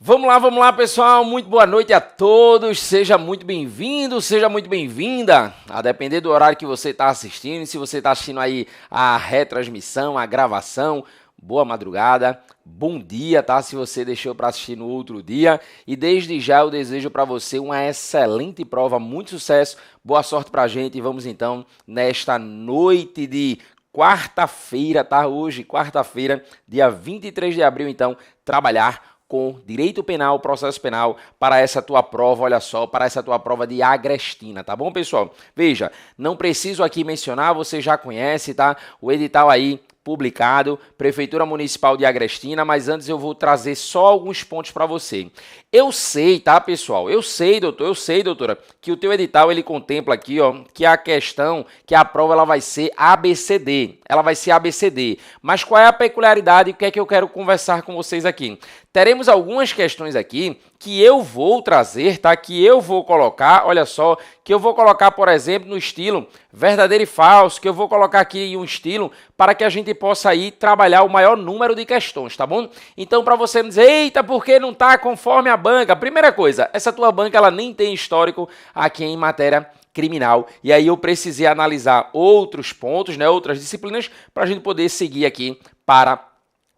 Vamos lá, pessoal. Muito boa noite a todos. Seja muito bem-vindo, seja muito bem-vinda. A depender do horário que você está assistindo, se você está assistindo aí a retransmissão, a gravação, boa madrugada, bom dia, tá? Se você deixou para assistir no outro dia. E desde já eu desejo para você uma excelente prova, muito sucesso, boa sorte para a gente. E vamos então, nesta noite de quarta-feira, tá? Hoje, quarta-feira, dia 23 de abril, então, trabalhar com direito penal, processo penal, para essa tua prova, olha só, para essa tua prova de Agrestina, tá bom, pessoal? Veja, não preciso aqui mencionar, você já conhece, tá? O edital aí publicado, Prefeitura Municipal de Agrestina, mas antes eu vou trazer só alguns pontos para você. Eu sei, tá, pessoal? Eu sei, doutora, que o teu edital ele contempla aqui, ó, que a questão, que a prova ela vai ser ABCD. Ela vai ser ABCD. Mas qual é a peculiaridade e o que é que eu quero conversar com vocês aqui? Teremos algumas questões aqui que eu vou trazer, tá? Que eu vou colocar, olha só, que eu vou colocar, por exemplo, no estilo verdadeiro e falso, que eu vou colocar aqui em um estilo para que a gente possa aí trabalhar o maior número de questões, tá bom? Então, para você não dizer, eita, por que não tá conforme a banca? Primeira coisa, essa tua banca, ela nem tem histórico aqui em matéria criminal. E aí eu precisei analisar outros pontos, né, outras disciplinas, para a gente poder seguir aqui para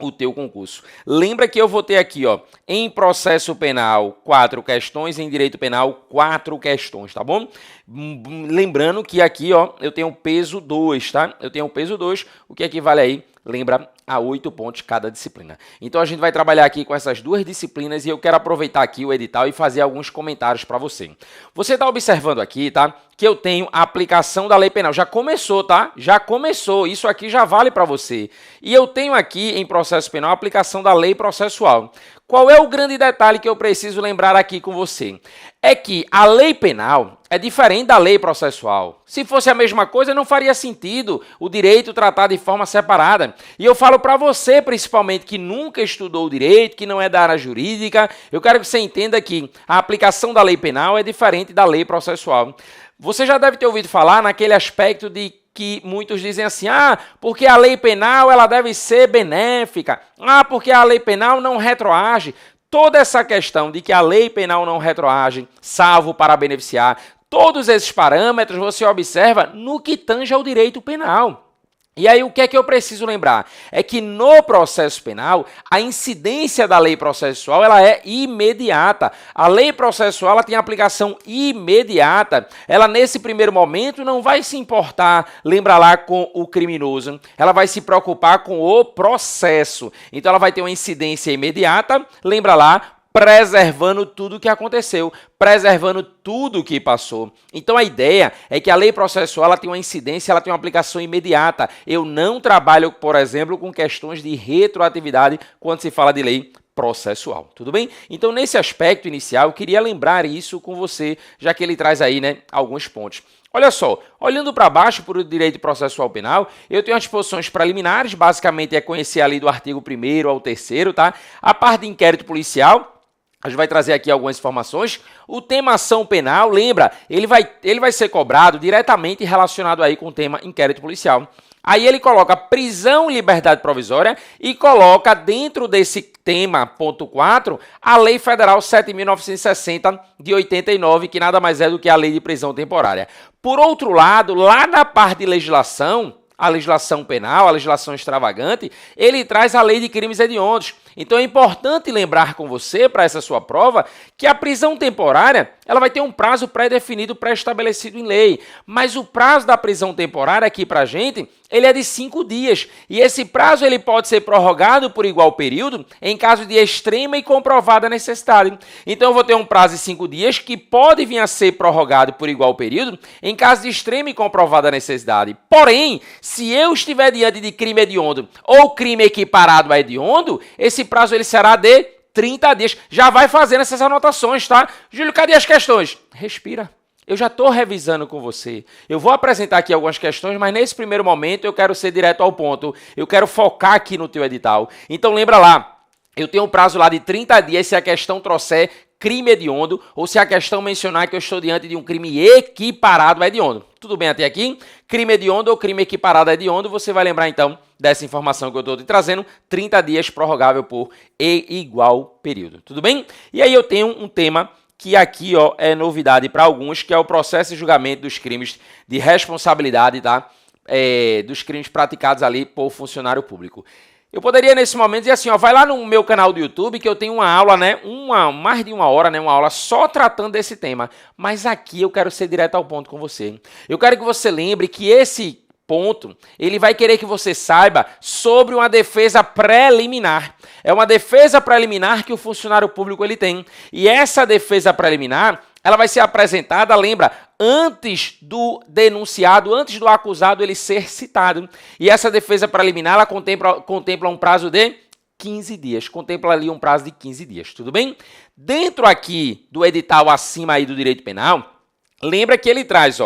o teu concurso. Lembra que eu vou ter aqui, ó, em processo penal, 4 questões, em direito penal, 4 questões, tá bom? Lembrando que aqui, ó, eu tenho peso 2, tá? Eu tenho peso 2, o que equivale aí, lembra, a 8 pontos cada disciplina. Então a gente vai trabalhar aqui com essas duas disciplinas e eu quero aproveitar aqui o edital e fazer alguns comentários para você. Você está observando aqui, tá? Que eu tenho a aplicação da lei penal. Já começou, tá? Já começou. Isso aqui já vale para você. E eu tenho aqui em processo penal a aplicação da lei processual. Qual é o grande detalhe que eu preciso lembrar aqui com você? É que a lei penal é diferente da lei processual. Se fosse a mesma coisa, não faria sentido o direito tratado de forma separada. E eu falo para você, principalmente, que nunca estudou o direito, que não é da área jurídica, eu quero que você entenda que a aplicação da lei penal é diferente da lei processual. Você já deve ter ouvido falar naquele aspecto de que muitos dizem assim, porque a lei penal ela deve ser benéfica, porque a lei penal não retroage. Toda essa questão de que a lei penal não retroage, salvo para beneficiar, todos esses parâmetros você observa no que tange ao direito penal. E aí o que é que eu preciso lembrar? É que no processo penal, a incidência da lei processual ela é imediata. A lei processual ela tem aplicação imediata. Ela nesse primeiro momento não vai se importar, lembra lá, com o criminoso. Ela vai se preocupar com o processo. Então ela vai ter uma incidência imediata, lembra lá, preservando tudo o que aconteceu, preservando tudo o que passou. Então a ideia é que a lei processual ela tem uma incidência, ela tem uma aplicação imediata. Eu não trabalho, por exemplo, com questões de retroatividade quando se fala de lei processual, tudo bem? Então nesse aspecto inicial eu queria lembrar isso com você, já que ele traz aí, né, alguns pontos. Olha só, olhando para baixo para o direito processual penal, eu tenho as disposições preliminares, basicamente é conhecer ali do artigo 1º ao 3º, tá? A parte de inquérito policial, a gente vai trazer aqui algumas informações. O tema ação penal, lembra, ele vai ser cobrado diretamente relacionado aí com o tema inquérito policial. Aí ele coloca prisão e liberdade provisória e coloca dentro desse tema, ponto 4, a Lei Federal 7.960 de 89, que nada mais é do que a Lei de Prisão Temporária. Por outro lado, lá na parte de legislação, a legislação penal, a legislação extravagante, ele traz a Lei de Crimes Hediondos. Então é importante lembrar com você, para essa sua prova, que a prisão temporária ela vai ter um prazo pré-definido, pré-estabelecido em lei. Mas o prazo da prisão temporária aqui para a gente, ele é de 5 dias. E esse prazo ele pode ser prorrogado por igual período em caso de extrema e comprovada necessidade. Então eu vou ter um prazo de 5 dias que pode vir a ser prorrogado por igual período em caso de extrema e comprovada necessidade. Porém, se eu estiver diante de crime hediondo ou crime equiparado a hediondo, esse prazo ele será de 30 dias. Já vai fazendo essas anotações, tá? Júlio, cadê as questões? Respira. Eu já estou revisando com você. Eu vou apresentar aqui algumas questões, mas nesse primeiro momento eu quero ser direto ao ponto. Eu quero focar aqui no teu edital. Então lembra lá, eu tenho um prazo lá de 30 dias se a questão trouxer crime hediondo ou se a questão mencionar que eu estou diante de um crime equiparado a hediondo. Tudo bem até aqui? Crime hediondo ou crime equiparado a hediondo, você vai lembrar então dessa informação que eu estou te trazendo, 30 dias prorrogável por igual período. Tudo bem? E aí eu tenho um tema que aqui é novidade para alguns, que é o processo e julgamento dos crimes de responsabilidade, tá? Dos crimes praticados ali por funcionário público. Eu poderia, nesse momento, dizer assim, vai lá no meu canal do YouTube, que eu tenho uma aula, né, mais de uma hora, né, uma aula só tratando desse tema. Mas aqui eu quero ser direto ao ponto com você. Eu quero que você lembre que esse ponto, ele vai querer que você saiba sobre uma defesa preliminar. É uma defesa preliminar que o funcionário público ele tem. E essa defesa preliminar, ela vai ser apresentada, lembra, antes do denunciado, antes do acusado ele ser citado. E essa defesa preliminar, ela contempla um prazo de 15 dias. Contempla ali um prazo de 15 dias, tudo bem? Dentro aqui do edital acima aí do direito penal, lembra que ele traz,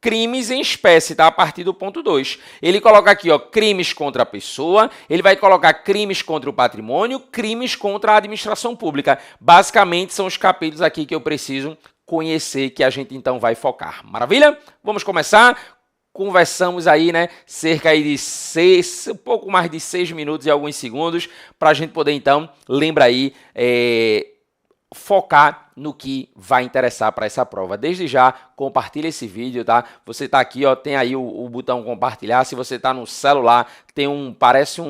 crimes em espécie, tá? A partir do ponto 2. Ele coloca aqui, crimes contra a pessoa, ele vai colocar crimes contra o patrimônio, crimes contra a administração pública. Basicamente, são os capítulos aqui que eu preciso conhecer, que a gente então vai focar. Maravilha? Vamos começar? Conversamos aí, né, cerca aí de um pouco mais de 6 minutos e alguns segundos, para a gente poder então, lembra aí, focar no que vai interessar para essa prova. Desde já, compartilha esse vídeo, tá? Você tá aqui, tem aí o botão compartilhar. Se você tá no celular, tem parece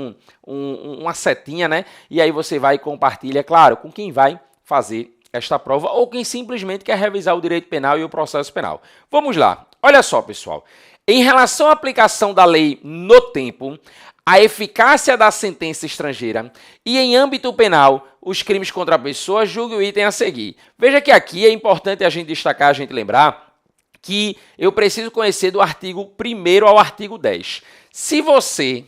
uma setinha, né? E aí você vai e compartilha, claro, com quem vai fazer esta prova ou quem simplesmente quer revisar o direito penal e o processo penal. Vamos lá. Olha só, pessoal. Em relação à aplicação da lei no tempo, a eficácia da sentença estrangeira e, em âmbito penal, os crimes contra a pessoa, julgue o item a seguir. Veja que aqui é importante a gente destacar, a gente lembrar que eu preciso conhecer do artigo 1º ao artigo 10. Se você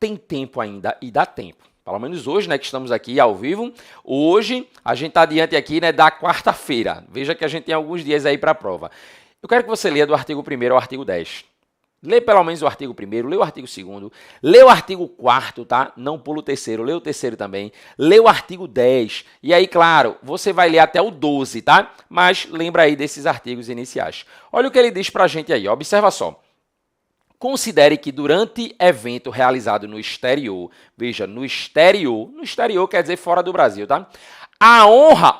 tem tempo ainda, e dá tempo, pelo menos hoje, né, que estamos aqui ao vivo, hoje a gente está diante aqui, né, da quarta-feira. Veja que a gente tem alguns dias aí para a prova. Eu quero que você leia do artigo 1º ao artigo 10. Lê pelo menos o artigo 1º, lê o artigo 2º, lê o artigo 4º, tá? Não pula o 3º, lê o 3º também, lê o artigo 10. E aí, claro, você vai ler até o 12, tá? Mas lembra aí desses artigos iniciais. Olha o que ele diz pra gente aí, observa só. Considere que durante evento realizado no exterior, veja, no exterior quer dizer fora do Brasil, tá? A honra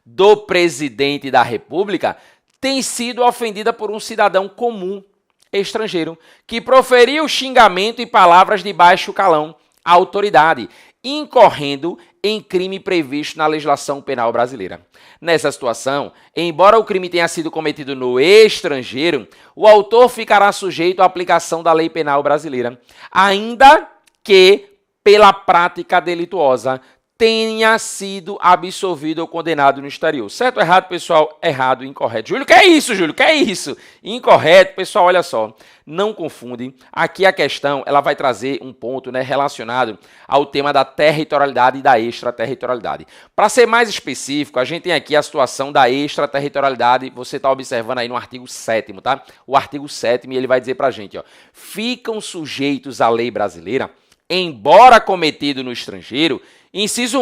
do presidente da República tem sido ofendida por um cidadão comum estrangeiro que proferiu xingamento e palavras de baixo calão à autoridade, incorrendo em crime previsto na legislação penal brasileira. Nessa situação, embora o crime tenha sido cometido no estrangeiro, o autor ficará sujeito à aplicação da lei penal brasileira, ainda que pela prática delituosa tenha sido absolvido ou condenado no exterior. Certo ou errado, pessoal? Errado, incorreto. Júlio, que é isso, Júlio? Que é isso? Incorreto, pessoal, olha só. Não confunde. Aqui a questão, ela vai trazer um ponto, né, relacionado ao tema da territorialidade e da extraterritorialidade. Para ser mais específico, a gente tem aqui a situação da extraterritorialidade. Você está observando aí no artigo 7º, tá? O artigo 7º, ele vai dizer para a gente, ficam sujeitos à lei brasileira, embora cometido no estrangeiro. Inciso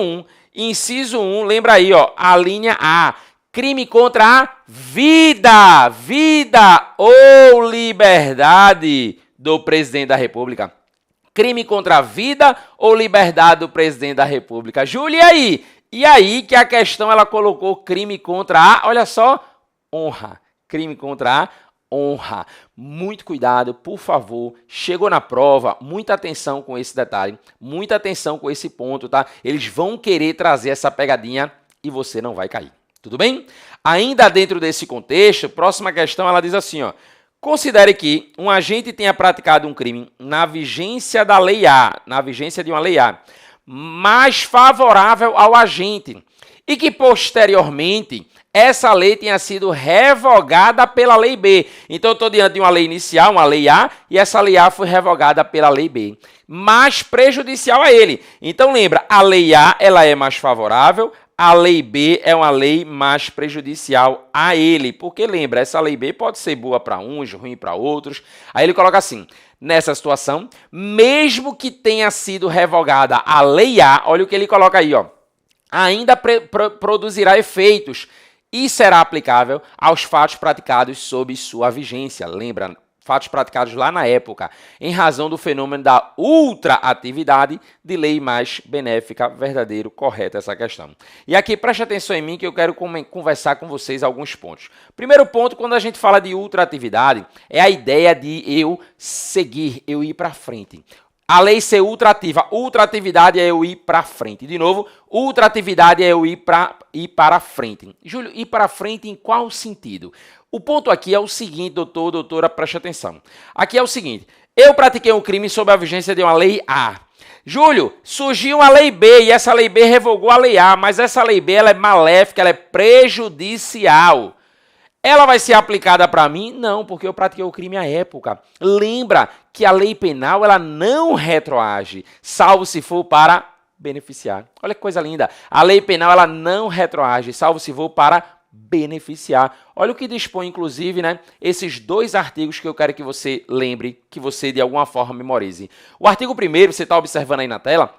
1, lembra aí, a linha A. Crime contra a vida ou liberdade do presidente da República. Crime contra a vida ou liberdade do presidente da República. Júlia, e aí? E aí que a questão, ela colocou crime contra a, olha só, honra. Crime contra a honra. Muito cuidado, por favor. Chegou na prova, muita atenção com esse detalhe, muita atenção com esse ponto, tá? Eles vão querer trazer essa pegadinha e você não vai cair. Tudo bem? Ainda dentro desse contexto, próxima questão, ela diz assim, considere que um agente tenha praticado um crime na vigência da lei A, na vigência de uma lei A, mais favorável ao agente e que posteriormente essa lei tenha sido revogada pela lei B. Então, eu estou diante de uma lei inicial, uma lei A, e essa lei A foi revogada pela lei B, mais prejudicial a ele. Então, lembra, a lei A ela é mais favorável, a lei B é uma lei mais prejudicial a ele. Porque, lembra, essa lei B pode ser boa para uns, ruim para outros. Aí ele coloca assim, nessa situação, mesmo que tenha sido revogada a lei A, olha o que ele coloca aí, ainda produzirá efeitos e será aplicável aos fatos praticados sob sua vigência. Lembra, fatos praticados lá na época, em razão do fenômeno da ultraatividade, de lei mais benéfica, verdadeiro, correta essa questão. E aqui preste atenção em mim que eu quero conversar com vocês alguns pontos. Primeiro ponto, quando a gente fala de ultraatividade, é a ideia de eu seguir, eu ir para frente. A lei ser ultraativa. Ultraatividade é eu ir para frente. De novo, ultraatividade é eu ir para frente. Júlio, ir para frente em qual sentido? O ponto aqui é o seguinte, doutora, preste atenção. Aqui é o seguinte, eu pratiquei um crime sob a vigência de uma lei A. Júlio, surgiu uma lei B e essa lei B revogou a lei A, mas essa lei B ela é maléfica, ela é prejudicial. Ela vai ser aplicada para mim? Não, porque eu pratiquei o crime à época. Lembra que a lei penal ela não retroage, salvo se for para beneficiar. Olha que coisa linda. A lei penal ela não retroage, salvo se for para beneficiar. Olha o que dispõe, inclusive, né, esses dois artigos que eu quero que você lembre, que você de alguma forma memorize. O artigo 1º, você está observando aí na tela,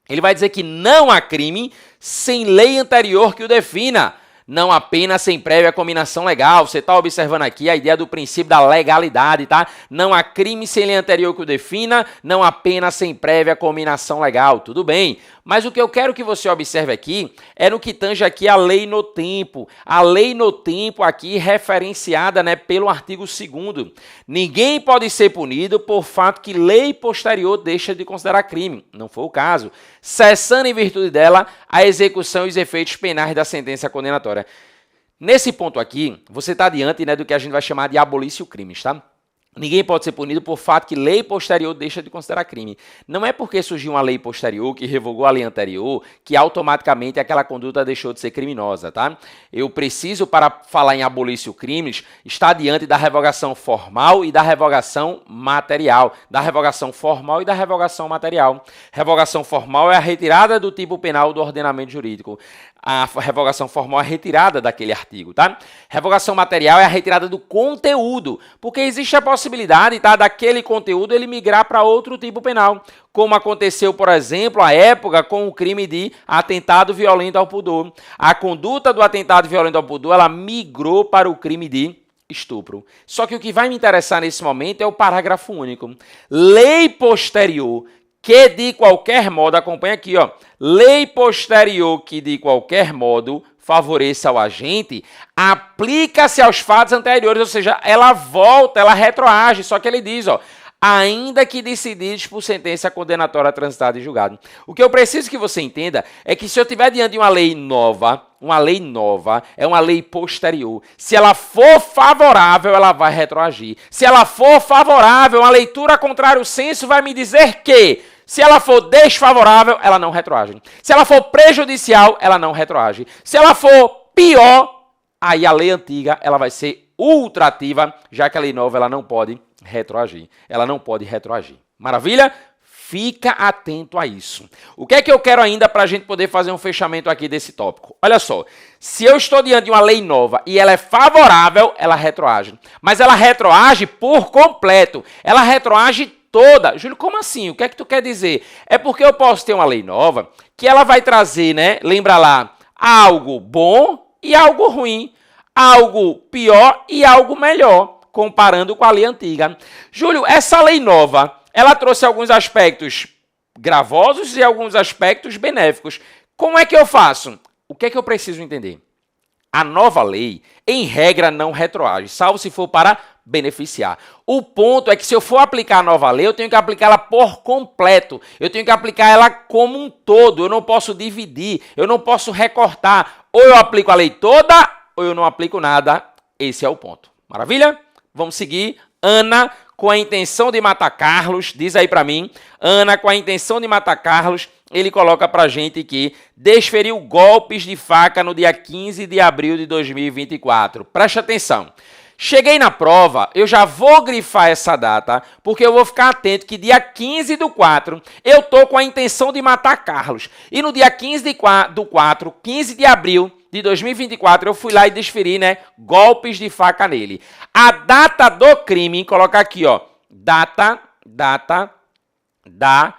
ele vai dizer que não há crime sem lei anterior que o defina. Não apenas sem prévia cominação legal. Você está observando aqui a ideia do princípio da legalidade, tá? Não há crime sem lei anterior que o defina, não apenas sem prévia cominação legal. Tudo bem. Mas o que eu quero que você observe aqui é no que tange aqui a lei no tempo. A lei no tempo aqui referenciada, né, pelo artigo 2º. Ninguém pode ser punido por fato que lei posterior deixa de considerar crime. Não foi o caso. Cessando em virtude dela a execução e os efeitos penais da sentença condenatória. Nesse ponto aqui, você está diante, né, do que a gente vai chamar de abolício crimes, tá? Ninguém pode ser punido por fato que lei posterior deixa de considerar crime. Não é porque surgiu uma lei posterior que revogou a lei anterior que automaticamente aquela conduta deixou de ser criminosa, tá? Eu preciso, para falar em abolício crimes, estar diante da revogação formal e da revogação material. Da revogação formal e da revogação material. Revogação formal é a retirada do tipo penal do ordenamento jurídico. A revogação formal é a retirada daquele artigo, tá? Revogação material é a retirada do conteúdo, porque existe a possibilidade, tá, daquele conteúdo ele migrar para outro tipo penal, como aconteceu, por exemplo, à época com o crime de atentado violento ao pudor. A conduta do atentado violento ao pudor, ela migrou para o crime de estupro. Só que o que vai me interessar nesse momento é o parágrafo único. Lei posterior que de qualquer modo, acompanha aqui, ó, lei posterior que de qualquer modo favoreça ao agente, aplica-se aos fatos anteriores, ou seja, ela volta, ela retroage, só que ele diz, ó, ainda que decididos por sentença condenatória transitada em julgado. O que eu preciso que você entenda é que se eu estiver diante de uma lei nova é uma lei posterior. Se ela for favorável, ela vai retroagir. Se ela for favorável, uma leitura contrária ao senso vai me dizer que se ela for desfavorável, ela não retroage. Se ela for prejudicial, ela não retroage. Se ela for pior, aí a lei antiga ela vai ser ultraativa, já que a lei nova ela não pode retroagir. Ela não pode retroagir. Maravilha? Fica atento a isso. O que é que eu quero ainda para a gente poder fazer um fechamento aqui desse tópico? Olha só, se eu estou diante de uma lei nova e ela é favorável, ela retroage. Mas ela retroage por completo. Ela retroage toda. Júlio, como assim? O que é que tu quer dizer? É porque eu posso ter uma lei nova que ela vai trazer, né? Lembra lá, algo bom e algo ruim. Algo pior e algo melhor, comparando com a lei antiga. Júlio, essa lei nova, ela trouxe alguns aspectos gravosos e alguns aspectos benéficos. Como é que eu faço? O que é que eu preciso entender? A nova lei, em regra, não retroage, salvo se for para beneficiar. O ponto é que se eu for aplicar a nova lei, eu tenho que aplicá-la por completo. Eu tenho que aplicar ela como um todo. Eu não posso dividir, eu não posso recortar. Ou eu aplico a lei toda, ou eu não aplico nada. Esse é o ponto. Maravilha? Vamos seguir. Ana, com a intenção de matar Carlos, diz aí pra mim. Ana, com a intenção de matar Carlos, ele coloca pra gente que desferiu golpes de faca no dia 15 de abril de 2024. Preste atenção. Cheguei na prova, eu já vou grifar essa data, porque eu vou ficar atento que dia 15 do 4, eu tô com a intenção de matar Carlos. E no dia 15 do 4, 15 de abril de 2024, eu fui lá e desferi, né, golpes de faca nele. A data do crime, colocar aqui, ó, data da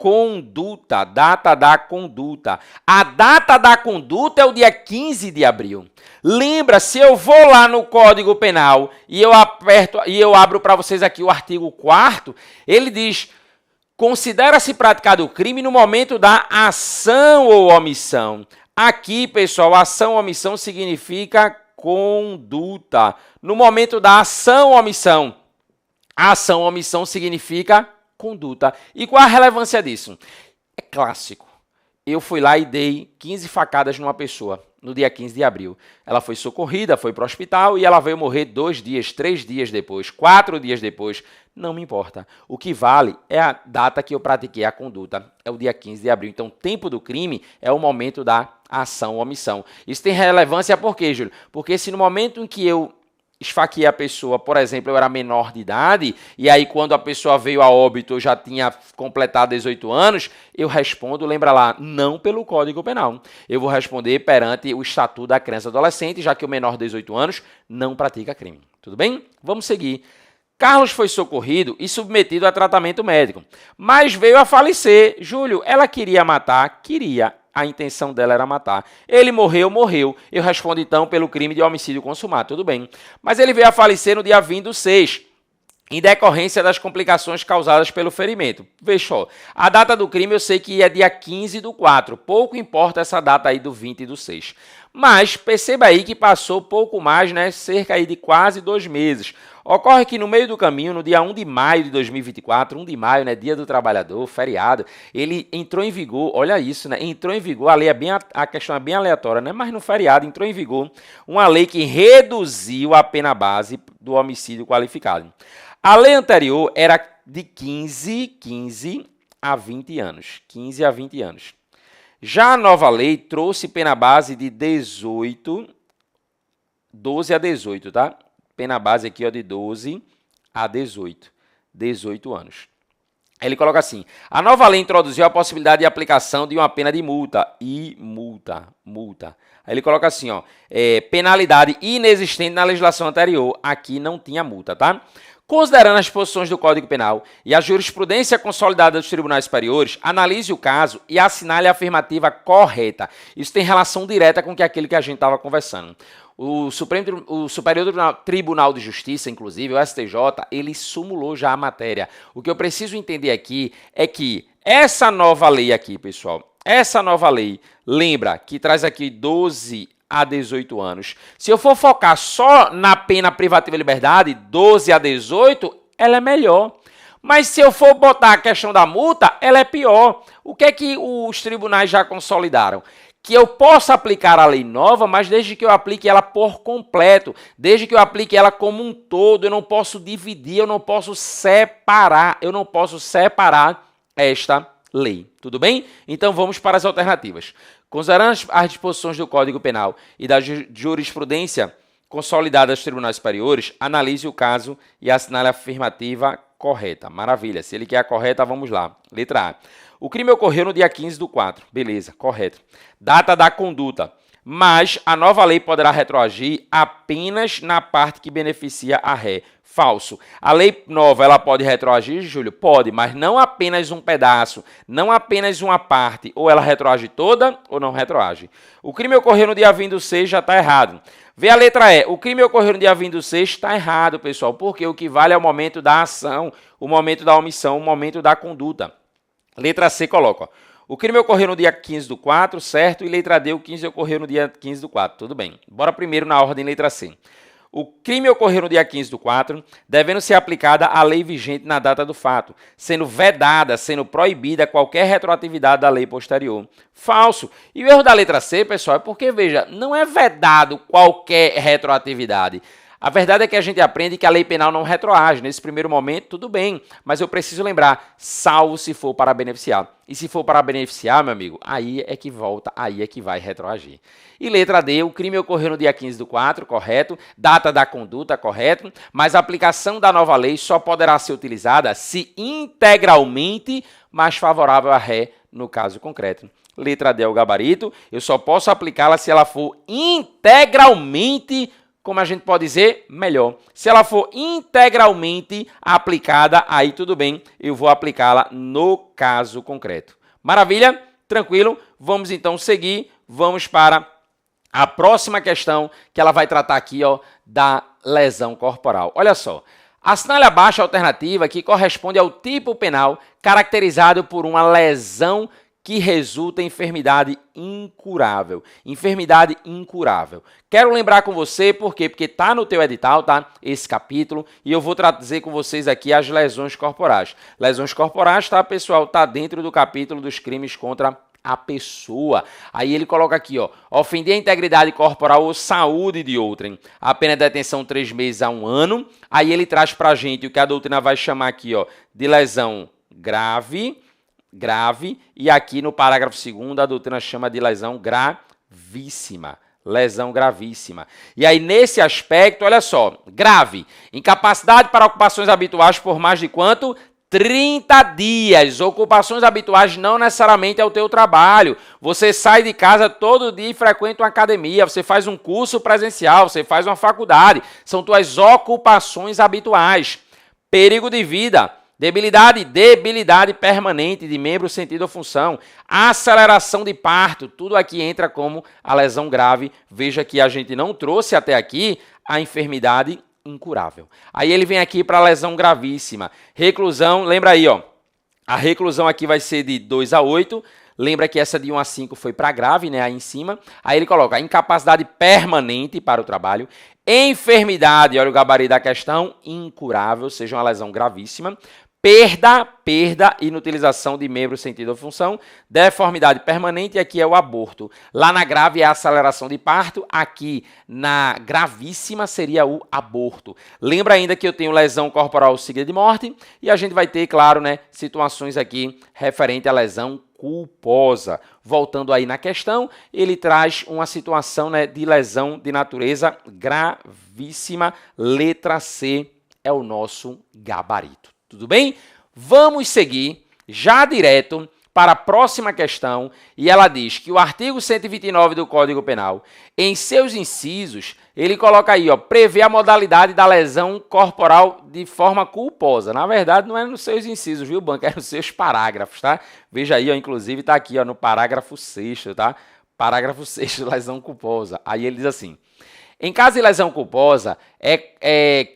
conduta, data da conduta. A data da conduta é o dia 15 de abril. Lembra, se eu vou lá no Código Penal e eu aperto e eu abro para vocês aqui o artigo 4º, ele diz: considera-se praticado o crime no momento da ação ou omissão. Aqui, pessoal, ação ou omissão significa conduta. No momento da ação ou omissão, ação ou omissão significa conduta. E qual a relevância disso? É clássico. Eu fui lá e dei 15 facadas numa pessoa no dia 15 de abril. Ela foi socorrida, foi para o hospital e ela veio morrer 2 dias, 3 dias depois, 4 dias depois. Não me importa. O que vale é a data que eu pratiquei a conduta. É o dia 15 de abril. Então, o tempo do crime é o momento da ação ou omissão. Isso tem relevância por quê, Júlio? Porque se no momento em que eu esfaqueei a pessoa, por exemplo, eu era menor de idade, e aí quando a pessoa veio a óbito eu já tinha completado 18 anos, eu respondo, lembra lá, não pelo Código Penal. Eu vou responder perante o Estatuto da Criança e Adolescente, já que o menor de 18 anos não pratica crime. Tudo bem? Vamos seguir. Carlos foi socorrido e submetido a tratamento médico, mas veio a falecer. Júlio, ela queria matar? Queria. A intenção dela era matar. Ele morreu, morreu. Eu respondo, então, pelo crime de homicídio consumado. Tudo bem. Mas ele veio a falecer no dia 20/6, em decorrência das complicações causadas pelo ferimento. Veja só, a data do crime eu sei que é dia 15/4. Pouco importa essa data aí do 20/6. Mas perceba aí que passou pouco mais, né? Cerca aí de quase 2 meses. Ocorre que no meio do caminho, no dia 1 de maio de 2024, 1 de maio, né, Dia do Trabalhador, feriado, ele entrou em vigor, olha isso, né, entrou em vigor, a lei é bem, a questão é bem aleatória, né, mas no feriado entrou em vigor uma lei que reduziu a pena base do homicídio qualificado. A lei anterior era de 15 a 20 anos, 15 a 20 anos. Já a nova lei trouxe pena base de 12 a 18, tá? Pena base aqui ó, de 12 a 18. 18 anos. Ele coloca assim: a nova lei introduziu a possibilidade de aplicação de uma pena de multa. Multa. Aí ele coloca assim, ó, penalidade inexistente na legislação anterior. Aqui não tinha multa, tá? Considerando as posições do Código Penal e a jurisprudência consolidada dos tribunais superiores, analise o caso e assinale a afirmativa correta. Isso tem relação direta com aquilo que a gente estava conversando. O Superior Tribunal de Justiça, inclusive, o STJ, ele sumulou já a matéria. O que eu preciso entender aqui é que essa nova lei aqui, pessoal, essa nova lei, lembra que traz aqui 12 a 18 anos. Se eu for focar só na pena privativa de liberdade, 12 a 18, ela é melhor. Mas se eu for botar a questão da multa, ela é pior. O que é que os tribunais já consolidaram? Que eu possa aplicar a lei nova, mas desde que eu aplique ela por completo, desde que eu aplique ela como um todo, eu não posso dividir, eu não posso separar esta lei. Tudo bem? Então vamos para as alternativas. Considerando as disposições do Código Penal e da jurisprudência consolidada dos tribunais superiores, analise o caso e assinale a afirmativa correta. Maravilha. Se ele quer a correta, vamos lá. Letra A. O crime ocorreu no dia 15/4. Beleza, correto. Data da conduta. Mas a nova lei poderá retroagir apenas na parte que beneficia a ré. Falso. A lei nova, ela pode retroagir, Júlio? Pode, mas não apenas um pedaço, não apenas uma parte. Ou ela retroage toda ou não retroage. O crime ocorreu no dia 20/6, já está errado. Vê a letra E. O crime ocorreu no dia 20/6, está errado, pessoal, porque o que vale é o momento da ação, o momento da omissão, o momento da conduta. Letra C coloca, ó, o crime ocorreu no dia 15/4, certo? E letra D, o 15 ocorreu no dia 15/4. Tudo bem. Bora primeiro na ordem letra C. O crime ocorreu no dia 15/4, devendo ser aplicada a lei vigente na data do fato, sendo vedada, sendo proibida qualquer retroatividade da lei posterior. Falso. E o erro da letra C, pessoal, é porque, veja, não é vedado qualquer retroatividade. A verdade é que a gente aprende que a lei penal não retroage. Nesse primeiro momento, tudo bem, mas eu preciso lembrar, salvo se for para beneficiar. E se for para beneficiar, meu amigo, aí é que volta, aí é que vai retroagir. E letra D, o crime ocorreu no dia 15/4, correto, data da conduta, correto, mas a aplicação da nova lei só poderá ser utilizada se integralmente mais favorável à ré no caso concreto. Letra D é o gabarito, eu só posso aplicá-la se ela for integralmente como a gente pode dizer, melhor. Se ela for integralmente aplicada, aí tudo bem, eu vou aplicá-la no caso concreto. Maravilha? Tranquilo? Vamos então seguir, vamos para a próxima questão, que ela vai tratar aqui, ó, da lesão corporal. Olha só, assinale abaixo a alternativa que corresponde ao tipo penal caracterizado por uma lesão que resulta em enfermidade incurável. Enfermidade incurável. Quero lembrar com você, por quê? Porque está no teu edital, tá? Esse capítulo, e eu vou trazer com vocês aqui as lesões corporais. Lesões corporais, tá, pessoal? Está dentro do capítulo dos crimes contra a pessoa. Aí ele coloca aqui, ó, ofender a integridade corporal ou saúde de outrem. A pena de detenção 3 meses a 1 ano. Aí ele traz pra gente o que a doutrina vai chamar aqui, ó, de lesão grave, e aqui no parágrafo 2º a doutrina chama de lesão gravíssima. Lesão gravíssima. E aí, nesse aspecto, olha só, grave, incapacidade para ocupações habituais por mais de quanto? 30 dias. Ocupações habituais não necessariamente é o teu trabalho. Você sai de casa todo dia e frequenta uma academia, você faz um curso presencial, você faz uma faculdade. São tuas ocupações habituais. Perigo de vida. Debilidade permanente de membro, sentido ou função, aceleração de parto, tudo aqui entra como a lesão grave. Veja que a gente não trouxe até aqui a enfermidade incurável. Aí ele vem aqui para a lesão gravíssima. Reclusão, lembra aí, ó, a reclusão aqui vai ser de 2 a 8, lembra que essa de 1 a 5 foi para grave, né, aí em cima. Aí ele coloca incapacidade permanente para o trabalho, enfermidade, olha o gabarito da questão, incurável, seja uma lesão gravíssima. Perda, inutilização de membro, sentido ou função, deformidade permanente, e aqui é o aborto. Lá na grave é a aceleração de parto, aqui na gravíssima seria o aborto. Lembra ainda que eu tenho lesão corporal seguida de morte, e a gente vai ter, claro, né, situações aqui referente à lesão culposa. Voltando aí na questão, ele traz uma situação, né, de lesão de natureza gravíssima, letra C é o nosso gabarito. Tudo bem? Vamos seguir já direto para a próxima questão, e ela diz que o artigo 129 do Código Penal, em seus incisos, ele coloca aí, ó, prevê a modalidade da lesão corporal de forma culposa. Na verdade, não é nos seus incisos, viu, Banco? É nos seus parágrafos, tá? Veja aí, ó, inclusive está aqui, ó, no parágrafo 6º, tá? Parágrafo 6º, lesão culposa. Aí ele diz assim: em caso de lesão culposa,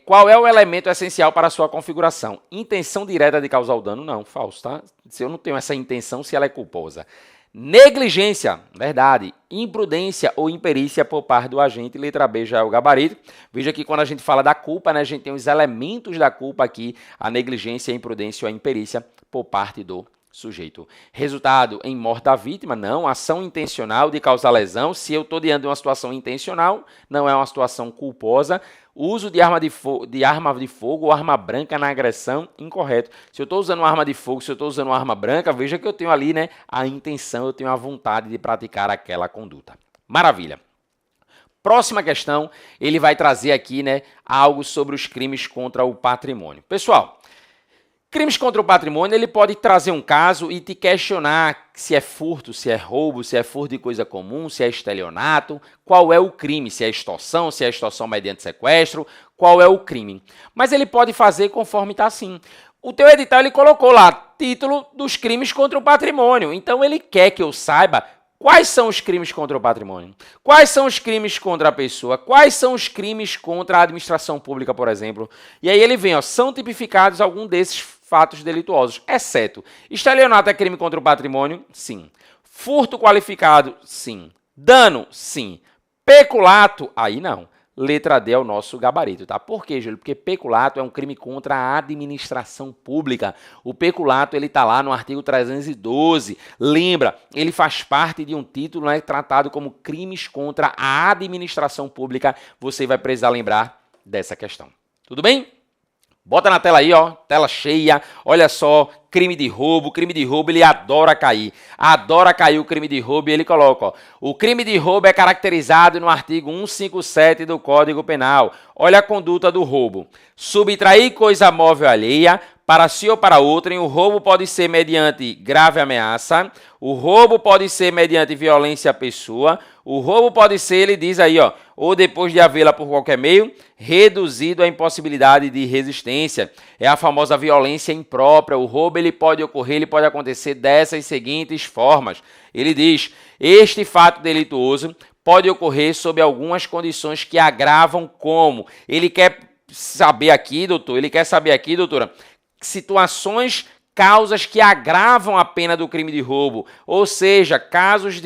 qual é o elemento essencial para a sua configuração? Intenção direta de causar o dano? Não, falso, tá? Se eu não tenho essa intenção, se ela é culposa. Negligência, verdade. Imprudência ou imperícia por parte do agente, letra B já é o gabarito. Veja que quando a gente fala da culpa, né, a gente tem os elementos da culpa aqui, a negligência, a imprudência ou a imperícia por parte do sujeito. Resultado em morte da vítima? Não. Ação intencional de causar lesão. Se eu estou diante de uma situação intencional, não é uma situação culposa. Uso de arma de fogo ou arma branca na agressão? Incorreto. Se eu estou usando uma arma de fogo, se eu estou usando uma arma branca, veja que eu tenho ali, né, a intenção, eu tenho a vontade de praticar aquela conduta. Maravilha. Próxima questão, ele vai trazer aqui, né, algo sobre os crimes contra o patrimônio. Pessoal, crimes contra o patrimônio, ele pode trazer um caso e te questionar se é furto, se é roubo, se é furto de coisa comum, se é estelionato, qual é o crime, se é extorsão mediante sequestro, qual é o crime. Mas ele pode fazer conforme está assim. O teu edital, ele colocou lá, título dos crimes contra o patrimônio. Então, ele quer que eu saiba quais são os crimes contra o patrimônio, quais são os crimes contra a pessoa, quais são os crimes contra a administração pública, por exemplo. E aí ele vem, ó, são tipificados algum desses fatos delituosos, exceto estelionato é crime contra o patrimônio? Sim. Furto qualificado? Sim. Dano? Sim. Peculato? Aí não. Letra D é o nosso gabarito, tá? Por quê, Júlio? Porque peculato é um crime contra a administração pública. O peculato, ele tá lá no artigo 312. Lembra, ele faz parte de um título, né, tratado como crimes contra a administração pública. Você vai precisar lembrar dessa questão. Tudo bem? Bota na tela aí, ó, tela cheia, olha só, crime de roubo, ele adora cair o crime de roubo, e ele coloca, ó, o crime de roubo é caracterizado no artigo 157 do Código Penal. Olha a conduta do roubo: subtrair coisa móvel alheia para si ou para outrem, o roubo pode ser mediante grave ameaça, o roubo pode ser mediante violência à pessoa, o roubo pode ser, ele diz aí, ó, ou depois de havê-la por qualquer meio, reduzido à impossibilidade de resistência. É a famosa violência imprópria. O roubo ele pode ocorrer, ele pode acontecer dessas seguintes formas. Ele diz, este fato delituoso pode ocorrer sob algumas condições que agravam como? Ele quer saber aqui, doutora, situações, causas que agravam a pena do crime de roubo, ou seja, casos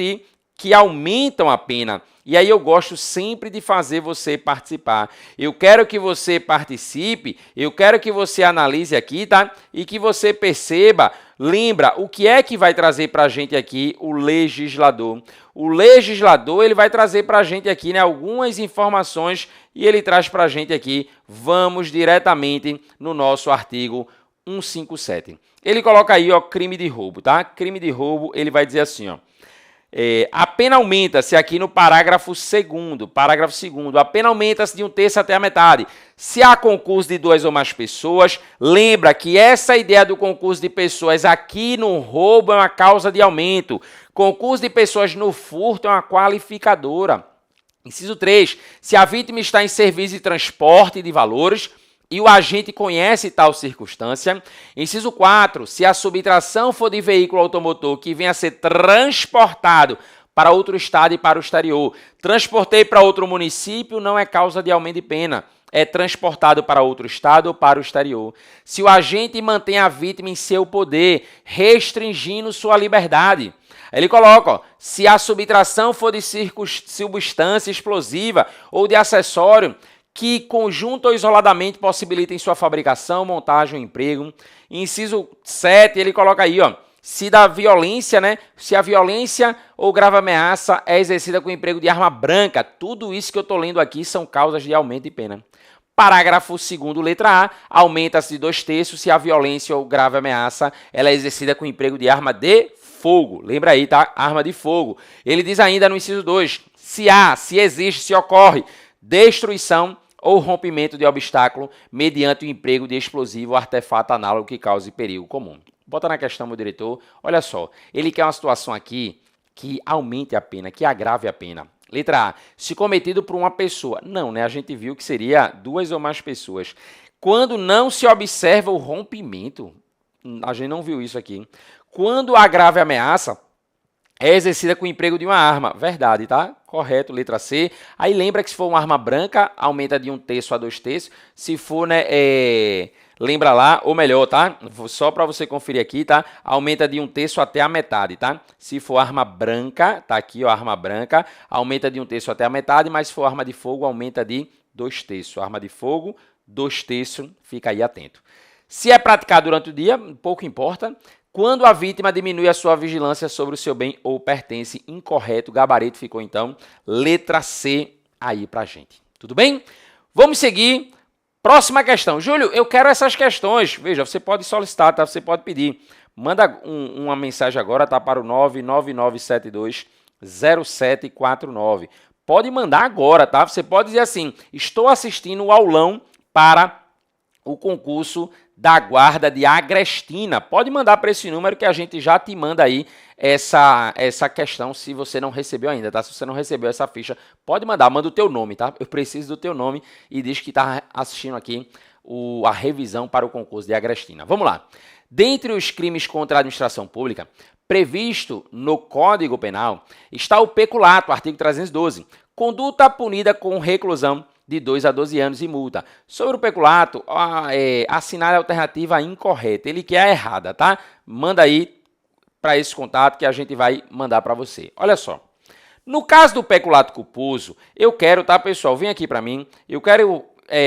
que aumentam a pena. E aí eu gosto sempre de fazer você participar. Eu quero que você participe, eu quero que você analise aqui, tá? E que você perceba, lembra, o que é que vai trazer para a gente aqui o legislador? O legislador, ele vai trazer para a gente aqui, né, algumas informações e ele traz para a gente aqui, vamos diretamente no nosso artigo 157. Ele coloca aí, ó, crime de roubo, tá? Crime de roubo, ele vai dizer assim, ó. A pena aumenta-se aqui no parágrafo 2º. A pena aumenta-se de 1/3 até a metade. Se há concurso de 2 ou mais pessoas, lembra que essa ideia do concurso de pessoas aqui no roubo é uma causa de aumento. Concurso de pessoas no furto é uma qualificadora. Inciso 3. Se a vítima está em serviço de transporte de valores e o agente conhece tal circunstância. Inciso 4. Se a subtração for de veículo automotor que venha a ser transportado para outro estado e para o exterior. Transportei para outro município não é causa de aumento de pena. É transportado para outro estado ou para o exterior. Se o agente mantém a vítima em seu poder, restringindo sua liberdade. Ele coloca, ó, se a subtração for de substância explosiva ou de acessório, que conjunto ou isoladamente possibilitem sua fabricação, montagem ou emprego. Inciso 7, ele coloca aí, ó, se da violência, né, se a violência ou grave ameaça é exercida com o emprego de arma branca. Tudo isso que eu estou lendo aqui são causas de aumento de pena. Parágrafo 2º, letra A, aumenta-se de 2/3 se a violência ou grave ameaça ela é exercida com o emprego de arma de fogo. Lembra aí, tá? Arma de fogo. Ele diz ainda no inciso 2, se existe, se ocorre destruição ou rompimento de obstáculo mediante o emprego de explosivo ou artefato análogo que cause perigo comum. Bota na questão, meu diretor. Olha só, ele quer uma situação aqui que aumente a pena, que agrave a pena. Letra A, se cometido por uma pessoa. Não, né? A gente viu que seria 2 ou mais pessoas. Quando não se observa o rompimento, a gente não viu isso aqui. Quando a grave ameaça é exercida com o emprego de uma arma. Verdade, tá? Correto, letra C. Aí lembra que se for uma arma branca, aumenta de 1/3 a 2/3. Se for, né, lembra lá, ou melhor, tá? Só para você conferir aqui, tá? Aumenta de 1/3 até a metade, tá? Se for arma branca, tá aqui, ó, arma branca, aumenta de 1/3 até a metade, mas se for arma de fogo, aumenta de 2/3. Arma de fogo, 2/3, fica aí atento. Se é praticado durante o dia, pouco importa. Quando a vítima diminui a sua vigilância sobre o seu bem ou pertence, incorreto, o gabarito ficou então letra C aí pra gente. Tudo bem? Vamos seguir. Próxima questão. Júlio, eu quero essas questões. Veja, você pode solicitar, tá? Você pode pedir. Manda uma mensagem agora, tá? Para o 999720749. Pode mandar agora, tá? Você pode dizer assim, estou assistindo o aulão para o concurso da Guarda de Agrestina. Pode mandar para esse número que a gente já te manda aí essa questão se você não recebeu ainda, tá? Se você não recebeu essa ficha, pode mandar, manda o teu nome, tá? Eu preciso do teu nome e diz que está assistindo aqui a revisão para o concurso de Agrestina. Vamos lá. Dentre os crimes contra a administração pública, previsto no Código Penal, está o peculato, artigo 312. Conduta punida com reclusão de 2 a 12 anos e multa. Sobre o peculato, assinar a alternativa incorreta. Ele quer a errada, tá? Manda aí para esse contato que a gente vai mandar para você. Olha só. No caso do peculato culposo, eu quero, tá, pessoal? Vem aqui para mim. Eu quero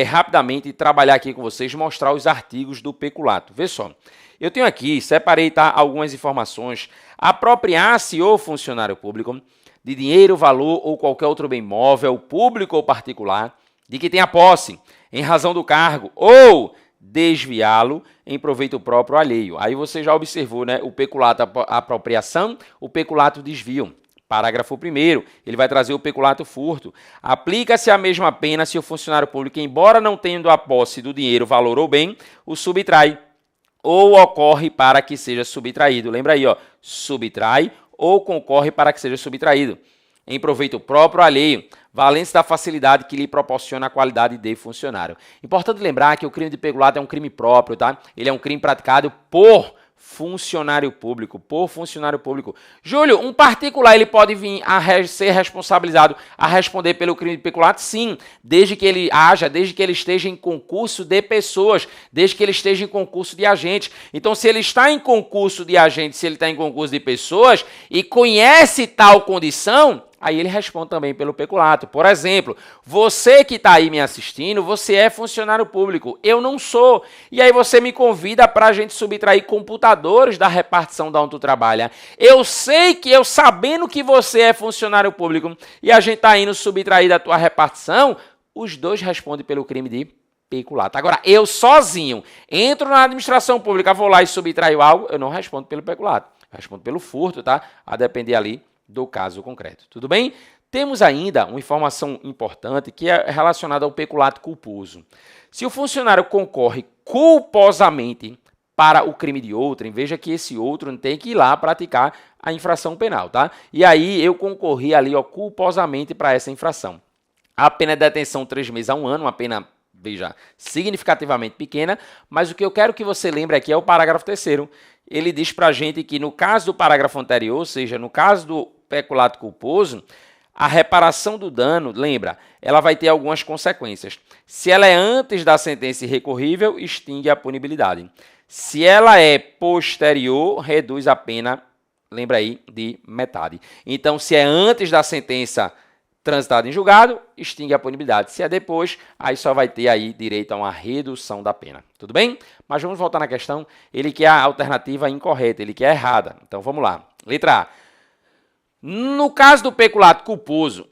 rapidamente trabalhar aqui com vocês, mostrar os artigos do peculato. Vê só. Eu tenho aqui, separei, tá, algumas informações. Apropriar-se ou funcionário público de dinheiro, valor ou qualquer outro bem móvel, público ou particular, de que tenha posse em razão do cargo ou desviá-lo em proveito próprio alheio. Aí você já observou, né? O peculato apropriação, o peculato desvio. Parágrafo 1º, ele vai trazer o peculato furto. Aplica-se a mesma pena se o funcionário público, embora não tendo a posse do dinheiro, valor ou bem, o subtrai ou ocorre para que seja subtraído. Lembra aí, ó, subtrai ou concorre para que seja subtraído. Em proveito próprio ou alheio, valendo-se da facilidade que lhe proporciona a qualidade de funcionário. Importante lembrar que o crime de peculato é um crime próprio, tá? Ele é um crime praticado por funcionário público, Júlio, um particular ele pode vir a ser responsabilizado a responder pelo crime de peculato? Sim, desde que ele esteja em concurso de pessoas, desde que ele esteja em concurso de agentes. Então, se ele está em concurso de agentes, se ele está em concurso de pessoas e conhece tal condição, aí ele responde também pelo peculato. Por exemplo, você que está aí me assistindo, você é funcionário público, eu não sou. E aí você me convida para a gente subtrair computadores da repartição da onde tu trabalha. Eu sei que sabendo que você é funcionário público e a gente está indo subtrair da tua repartição, os dois respondem pelo crime de peculato. Agora, eu sozinho entro na administração pública, vou lá e subtraio algo, eu não respondo pelo peculato. Eu respondo pelo furto, tá? A depender ali do caso concreto. Tudo bem? Temos ainda uma informação importante que é relacionada ao peculato culposo. Se o funcionário concorre culposamente para o crime de outrem, veja que esse outro não tem que ir lá praticar a infração penal, tá? E aí eu concorri ali, ó, culposamente para essa infração. A pena é detenção 3 meses a 1 ano, uma pena, veja, significativamente pequena, mas o que eu quero que você lembre aqui é o parágrafo 3º. Ele diz para a gente que no caso do parágrafo anterior, ou seja, no caso do peculato culposo, a reparação do dano, lembra, ela vai ter algumas consequências. Se ela é antes da sentença irrecorrível, extingue a punibilidade. Se ela é posterior, reduz a pena, lembra aí, de metade. Então, se é antes da sentença transitada em julgado, extingue a punibilidade. Se é depois, aí só vai ter aí direito a uma redução da pena. Tudo bem? Mas vamos voltar na questão. Ele quer a alternativa incorreta, ele quer a errada. Então, vamos lá. Letra A. No caso do peculato culposo,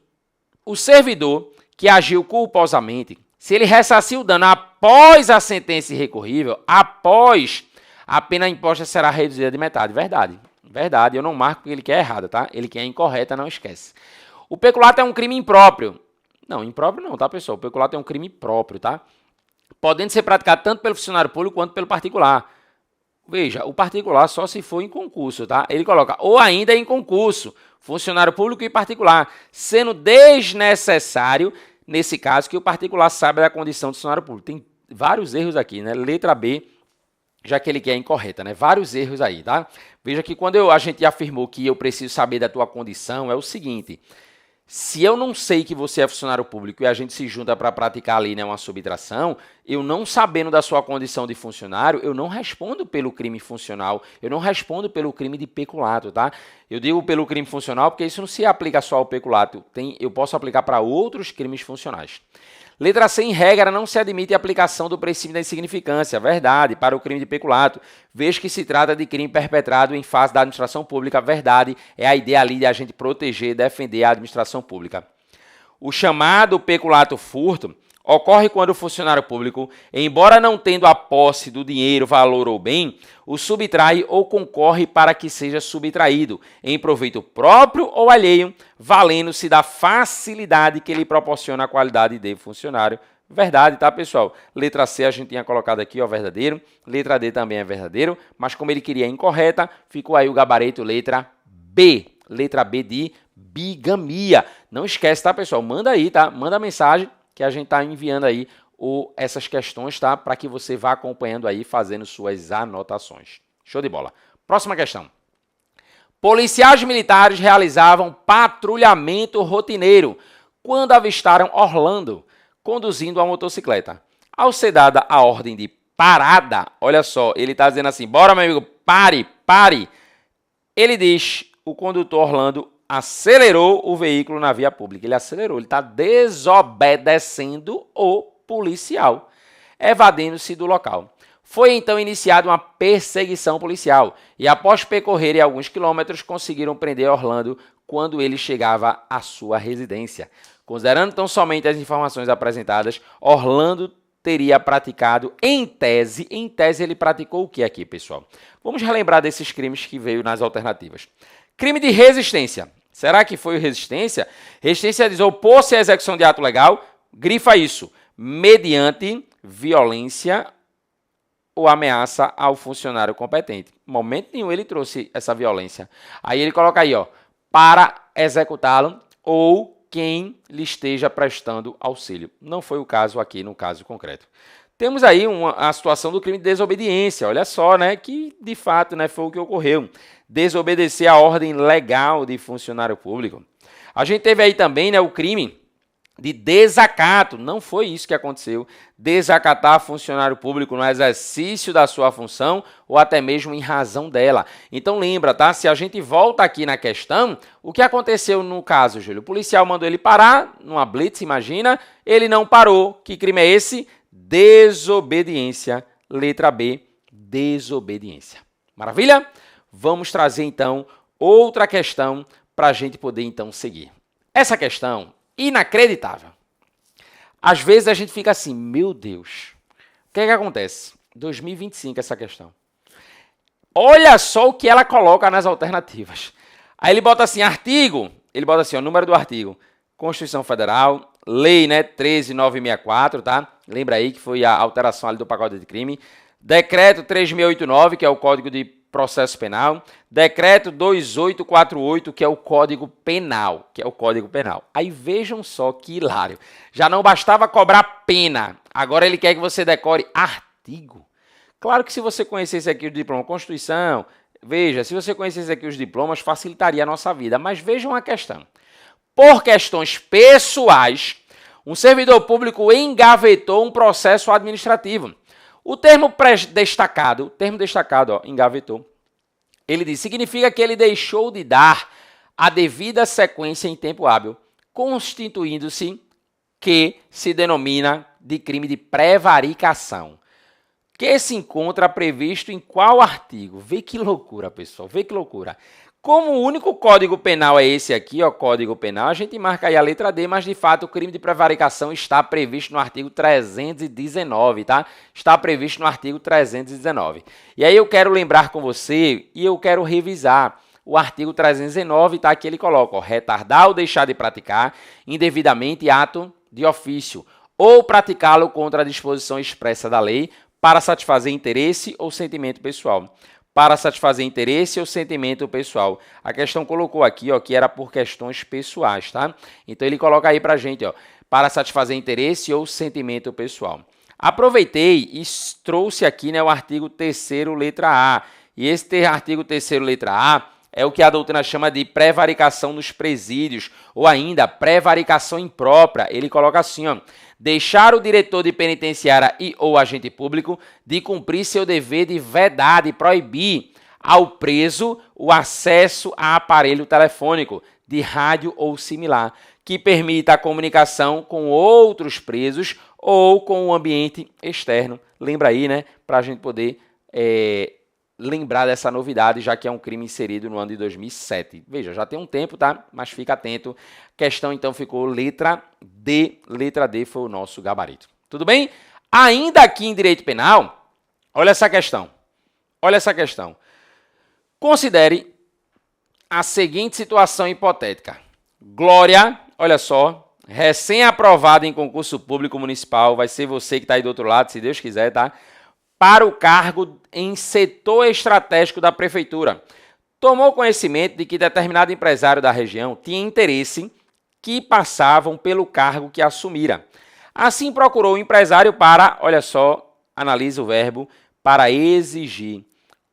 o servidor que agiu culposamente, se ele ressarcir o dano após a sentença irrecorrível, após, a pena imposta será reduzida de metade. Verdade. Verdade. Eu não marco porque ele quer errada, tá? Ele quer incorreta, não esquece. O peculato é um crime impróprio. Não, impróprio não, tá, pessoal? O peculato é um crime próprio, tá? Podendo ser praticado tanto pelo funcionário público quanto pelo particular. Veja, o particular só se for em concurso, tá? Ele coloca ou ainda em concurso, funcionário público e particular, sendo desnecessário, nesse caso, que o particular saiba da condição de funcionário público. Tem vários erros aqui, né? Letra B, já que ele quer incorreta, né? Vários erros aí, tá? Veja que quando a gente afirmou que eu preciso saber da tua condição, é o seguinte: se eu não sei que você é funcionário público e a gente se junta para praticar ali, né, uma subtração, eu não sabendo da sua condição de funcionário, eu não respondo pelo crime funcional, eu não respondo pelo crime de peculato, tá? Eu digo pelo crime funcional porque isso não se aplica só ao peculato, eu posso aplicar para outros crimes funcionais. Letra C, em regra, não se admite a aplicação do princípio da insignificância, verdade, para o crime de peculato, veja que se trata de crime perpetrado em face da administração pública, verdade, é a ideia ali de a gente proteger e defender a administração pública. O chamado peculato furto ocorre quando o funcionário público, embora não tendo a posse do dinheiro, valor ou bem, o subtrai ou concorre para que seja subtraído, em proveito próprio ou alheio, valendo-se da facilidade que lhe proporciona a qualidade de funcionário. Verdade, tá, pessoal? Letra C a gente tinha colocado aqui, ó, verdadeiro. Letra D também é verdadeiro, mas como ele queria incorreta, ficou aí o gabarito letra B. Letra B de bigamia. Não esquece, tá, pessoal? Manda aí, tá? Manda mensagem que a gente está enviando aí essas questões, tá? Para que você vá acompanhando aí, fazendo suas anotações. Show de bola. Próxima questão. Policiais militares realizavam patrulhamento rotineiro quando avistaram Orlando conduzindo a motocicleta. Ao ser dada a ordem de parada, olha só, ele está dizendo assim, bora, meu amigo, pare, pare. Ele diz, o condutor Orlando acelerou o veículo na via pública. Ele acelerou, ele está desobedecendo o policial, evadindo-se do local. Foi então iniciada uma perseguição policial e após percorrerem alguns quilômetros, conseguiram prender Orlando quando ele chegava à sua residência. Considerando tão somente as informações apresentadas, Orlando teria praticado, em tese ele praticou o que aqui, pessoal? Vamos relembrar desses crimes que veio nas alternativas. Crime de resistência. Será que foi resistência? Resistência diz opor-se à execução de ato legal. Grifa isso. Mediante violência ou ameaça ao funcionário competente. Em momento nenhum ele trouxe essa violência. Aí ele coloca aí, ó, para executá-lo ou quem lhe esteja prestando auxílio. Não foi o caso aqui no caso concreto. Temos aí a situação do crime de desobediência. Olha só, né, que de fato, né, foi o que ocorreu. Desobedecer a ordem legal de funcionário público. A gente teve aí também, né, o crime de desacato. Não foi isso que aconteceu. Desacatar funcionário público no exercício da sua função ou até mesmo em razão dela. Então lembra, tá? Se a gente volta aqui na questão, o que aconteceu no caso, Júlio? O policial mandou ele parar numa blitz, imagina. Ele não parou. Que crime é esse? Desobediência. Letra B, desobediência. Maravilha? Vamos trazer então outra questão para a gente poder então seguir. Essa questão, inacreditável. Às vezes a gente fica assim, meu Deus, o que é que acontece? 2025 essa questão. Olha só o que ela coloca nas alternativas. Aí ele bota assim, artigo, ele bota assim, o número do artigo, Constituição Federal, Lei, né, 13.964, tá? Lembra aí que foi a alteração ali do pacote de crime. Decreto 3.689, que é o Código de Processo Penal. Decreto 2848, que é o Código Penal, Aí vejam só que hilário. Já não bastava cobrar pena, agora ele quer que você decore artigo. Claro que se você conhecesse aqui o diploma Constituição, veja, se você conhecesse aqui os diplomas, facilitaria a nossa vida. Mas vejam a questão. Por questões pessoais, um servidor público engavetou um processo administrativo. O termo destacado, ó, engavetou, ele diz, significa que ele deixou de dar a devida sequência em tempo hábil, constituindo-se que se denomina de crime de prevaricação, que se encontra previsto em qual artigo? Vê que loucura, pessoal, vê que loucura. Como o único código penal é esse aqui, ó, Código Penal, a gente marca aí a letra D, mas de fato o crime de prevaricação está previsto no artigo 319, tá? Está previsto no artigo 319. E aí eu quero lembrar com você e eu quero revisar o artigo 319, tá? Que ele coloca, ó, retardar ou deixar de praticar indevidamente ato de ofício ou praticá-lo contra a disposição expressa da lei para satisfazer interesse ou sentimento pessoal. Para satisfazer interesse ou sentimento pessoal. A questão colocou aqui, ó, que era por questões pessoais, tá? Então ele coloca aí pra gente, ó, para satisfazer interesse ou sentimento pessoal. Aproveitei e trouxe aqui, né, o artigo 3º, letra A. E esse artigo 3º, letra A, é o que a doutrina chama de prevaricação nos presídios, ou ainda prevaricação imprópria. Ele coloca assim, ó, deixar o diretor de penitenciária e ou agente público de cumprir seu dever de vedar, de proibir ao preso o acesso a aparelho telefônico, de rádio ou similar, que permita a comunicação com outros presos ou com o ambiente externo. Lembra aí, né, para a gente poder lembrar dessa novidade, já que é um crime inserido no ano de 2007. Veja, já tem um tempo, tá? Mas fica atento. Questão, então, ficou letra D. Letra D foi o nosso gabarito. Tudo bem? Ainda aqui em Direito Penal, olha essa questão. Olha essa questão. Considere a seguinte situação hipotética. Glória, olha só, recém-aprovada em concurso público municipal, vai ser você que está aí do outro lado, se Deus quiser, tá? Para o cargo em setor estratégico da prefeitura. Tomou conhecimento de que determinado empresário da região tinha interesse que passavam pelo cargo que assumira. Assim, procurou o empresário para, olha só, analisa o verbo, para exigir,